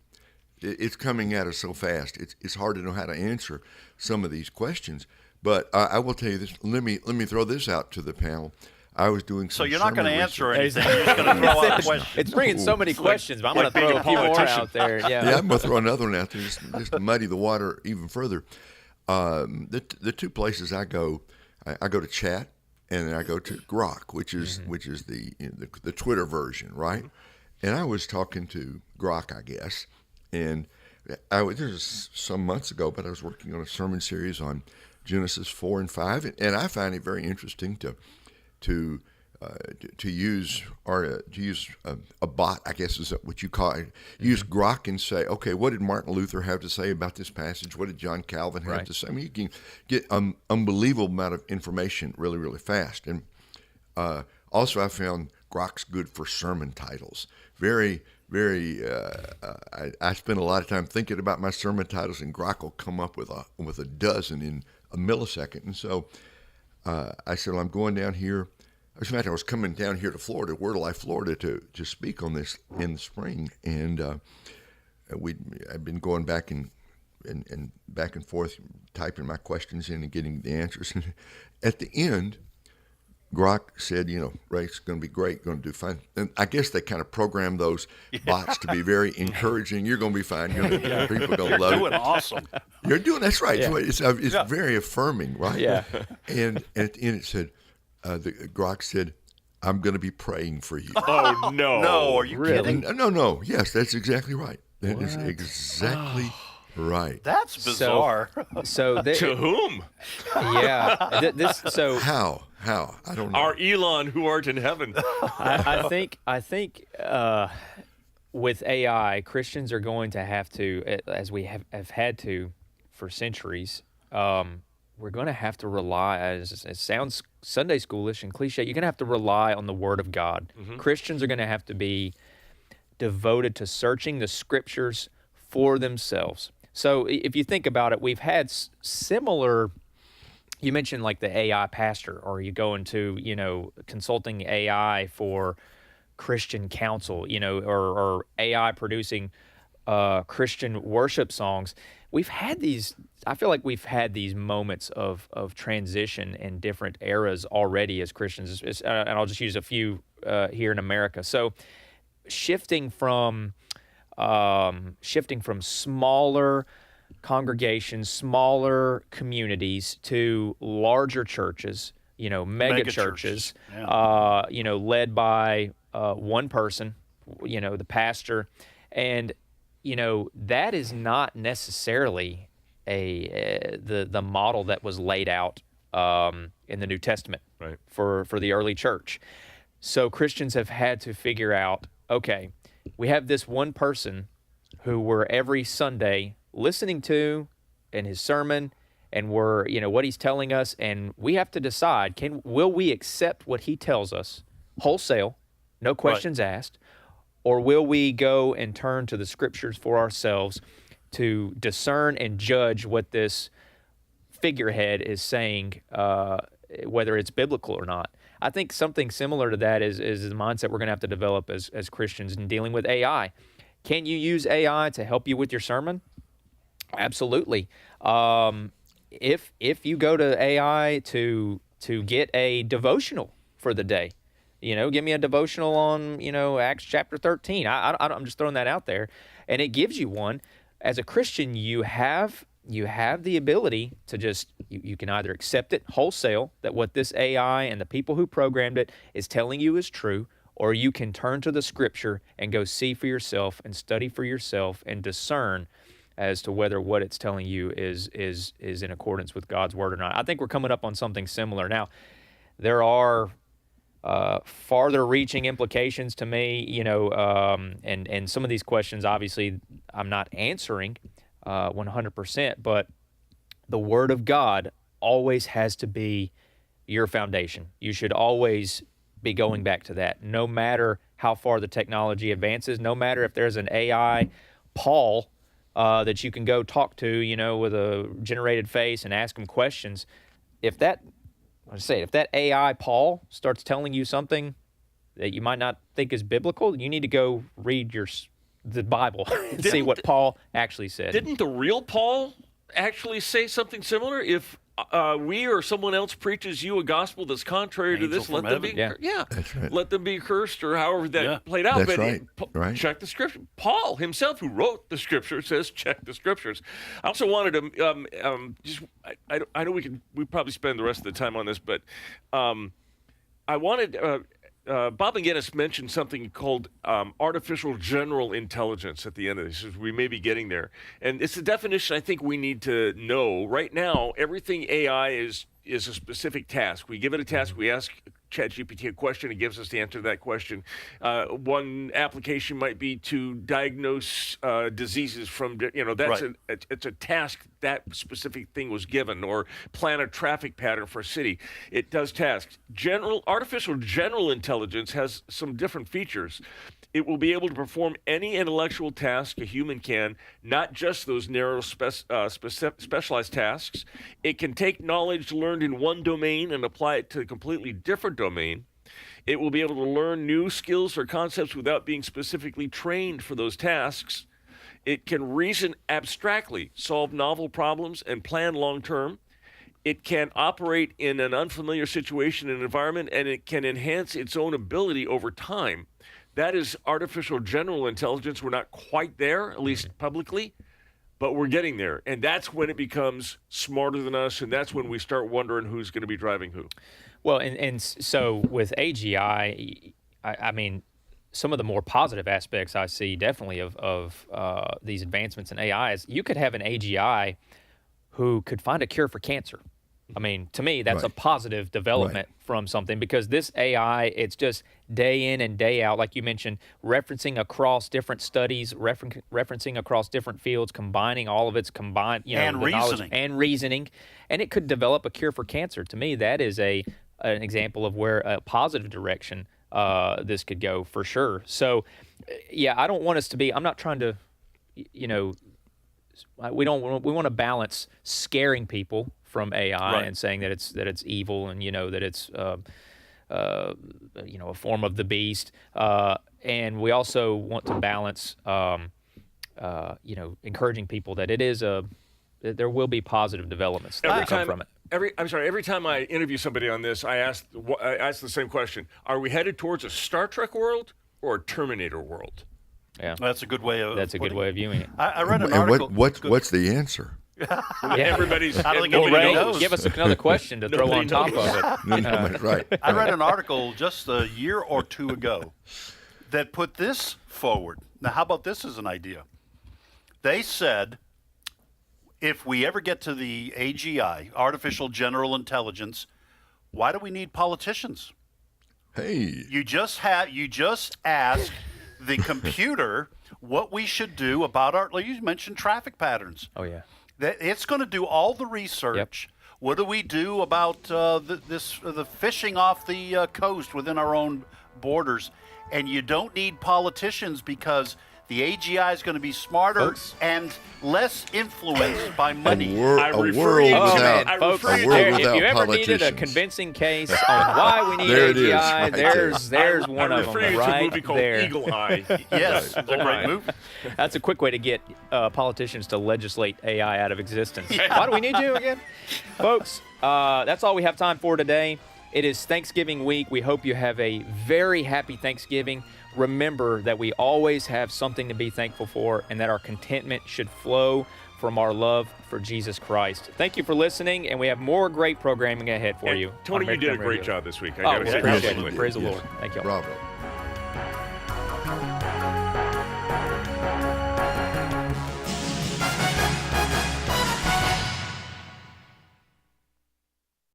It's coming at us so fast. It's hard to know how to answer some of these questions. But I will tell you this. Let me throw this out to the panel. I was doing some. So you're not going to research. answer anything. You're just going to throw out questions. It's bringing so many questions, but I'm going to throw a few more out there. Yeah, I'm going to throw another one out there just to muddy the water even further. The two places I go to chat, and then I go to Grok, which is the Twitter version, right? And I was talking to Grok, I guess, and this was some months ago, but I was working on a sermon series on Genesis 4 and 5, and I find it very interesting to use a bot, I guess is what you call it. Use Grok and say, okay, what did Martin Luther have to say about this passage? What did John Calvin have to say? I mean, you can get unbelievable amount of information really, really fast. And also, I found Grok's good for sermon titles. Very, very. I spend a lot of time thinking about my sermon titles, and Grok will come up with a dozen in a millisecond. And so I said, well, I'm going down here. As a matter of fact, I was coming down here to Florida, Word of Life, Florida, to speak on this in the spring, and I've been going back and back and forth, typing my questions in and getting the answers. And at the end, Grok said, Ray's going to be great, going to do fine. And I guess they kind of programmed those bots to be very encouraging. You're going to be fine. People are going to love it. You're doing awesome. You're doing, that's right. Yeah. It's very affirming, right? Yeah. And at the end it said, the Grok said, I'm going to be praying for you. Oh, no. No, are you kidding? No. Yes, that's exactly right. That is exactly right. That's bizarre. To whom? Yeah. So how? I don't know. Our Elon who art in heaven. I think with AI, Christians are going to have to, as we have had to for centuries, we're going to have to rely, as it sounds Sunday schoolish and cliche, you're going to have to rely on the Word of God. Mm-hmm. Christians are going to have to be devoted to searching the Scriptures for themselves. So if you think about it, we've had similar, you mentioned like the AI pastor, or you go into, consulting AI for Christian counsel, or AI producing Christian worship songs. We've had these, I feel like we've had these moments of transition in different eras already as Christians, and I'll just use a few here in America. So shifting from smaller congregations, smaller communities to larger churches, mega churches, led by one person, the pastor, and that is not necessarily the model that was laid out in the New Testament for the early church. So Christians have had to figure out, okay, we have this one person who we're every Sunday listening to in his sermon, and we're, what he's telling us, and we have to decide, will we accept what he tells us wholesale, no questions asked, or will we go and turn to the Scriptures for ourselves to discern and judge what this figurehead is saying, whether it's biblical or not? I think something similar to that is the mindset we're going to have to develop as Christians in dealing with AI. Can you use AI to help you with your sermon? Absolutely. If you go to AI to get a devotional for the day, give me a devotional on, Acts chapter 13. I'm just throwing that out there. And it gives you one. As a Christian, you have the ability to just, you can either accept it wholesale, that what this AI and the people who programmed it is telling you is true, or you can turn to the Scripture and go see for yourself and study for yourself and discern as to whether what it's telling you is in accordance with God's Word or not. I think we're coming up on something similar. Now, there are farther-reaching implications to me, and some of these questions, obviously, I'm not answering 100%, but the Word of God always has to be your foundation. You should always be going back to that, no matter how far the technology advances, no matter if there's an AI Paul that you can go talk to, with a generated face and ask him questions. If that AI Paul starts telling you something that you might not think is biblical, you need to go read the Bible and see what Paul actually said. Didn't the real Paul actually say something similar? If we or someone else preaches you a gospel that's contrary to this, let them be That's right. let them be cursed, or however that played out. That's But right. check the Scripture. Paul himself, who wrote the Scripture, says check the Scriptures. I also wanted to I know we probably spend the rest of the time on this, but I wanted. Bob and Guinness mentioned something called artificial general intelligence at the end of this. We may be getting there. And it's a definition I think we need to know. Right now, everything AI is a specific task. We give it a task. We ask ChatGPT a question. It gives us the answer to that question. One application might be to diagnose diseases from, that's it's a task that specific thing was given, or plan a traffic pattern for a city. It does tasks. Artificial general intelligence has some different features. It will be able to perform any intellectual task a human can, not just those narrow specialized tasks. It can take knowledge learned in one domain and apply it to a completely different domain. It will be able to learn new skills or concepts without being specifically trained for those tasks. It can reason abstractly, solve novel problems, and plan long-term. it can operate in an unfamiliar situation and environment, and it can enhance its own ability over time. That is artificial general intelligence. We're not quite there, at least publicly, but we're getting there. And that's when it becomes smarter than us, and that's when we start wondering who's going to be driving who. Well, and so with AGI, I mean, some of the more positive aspects I see definitely of these advancements in AI is you could have an AGI who could find a cure for cancer. I mean, to me, that's a positive development from something, because this AI, it's just day in and day out, like you mentioned, referencing across different studies, referencing across different fields, combining all of its combined, and reasoning, and it could develop a cure for cancer. To me, that is an example of where a positive direction this could go for sure. So, yeah, I don't want us to be. I'm not trying to, we want to balance scaring people from AI and saying that it's evil and that it's a form of the beast, and we also want to balance encouraging people that there will be positive developments that will come from it. Every time I interview somebody on this, I ask the same question: are we headed towards a Star Trek world or a Terminator world? Yeah, that's a good way of viewing it. I read an article. What's the answer? Everybody's. I don't think anybody knows. Give us another question to throw on top of it. Right. I read an article just a year or two ago that put this forward. Now, how about this as an idea? They said, if we ever get to the AGI, artificial general intelligence, why do we need politicians? Hey. You just ask the computer what we should do about like you mentioned, traffic patterns. Oh, yeah. It's going to do all the research. Yep. What do we do about the fishing off the coast within our own borders? And you don't need politicians, because the AGI is going to be smarter and less influenced by money. If you ever needed a convincing case on why we need AGI, there's one of them right movie called there. Eagle Eye. Yes, it's a great movie. That's a quick way to get politicians to legislate AI out of existence. Yeah. Why do we need you again? Folks, that's all we have time for today. It is Thanksgiving week. We hope you have a very happy Thanksgiving. Remember that we always have something to be thankful for, and that our contentment should flow from our love for Jesus Christ. Thank you for listening, and we have more great programming ahead for you. Tony, you did a great job this week. I got to say, praise the Lord. Thank you all. Bravo.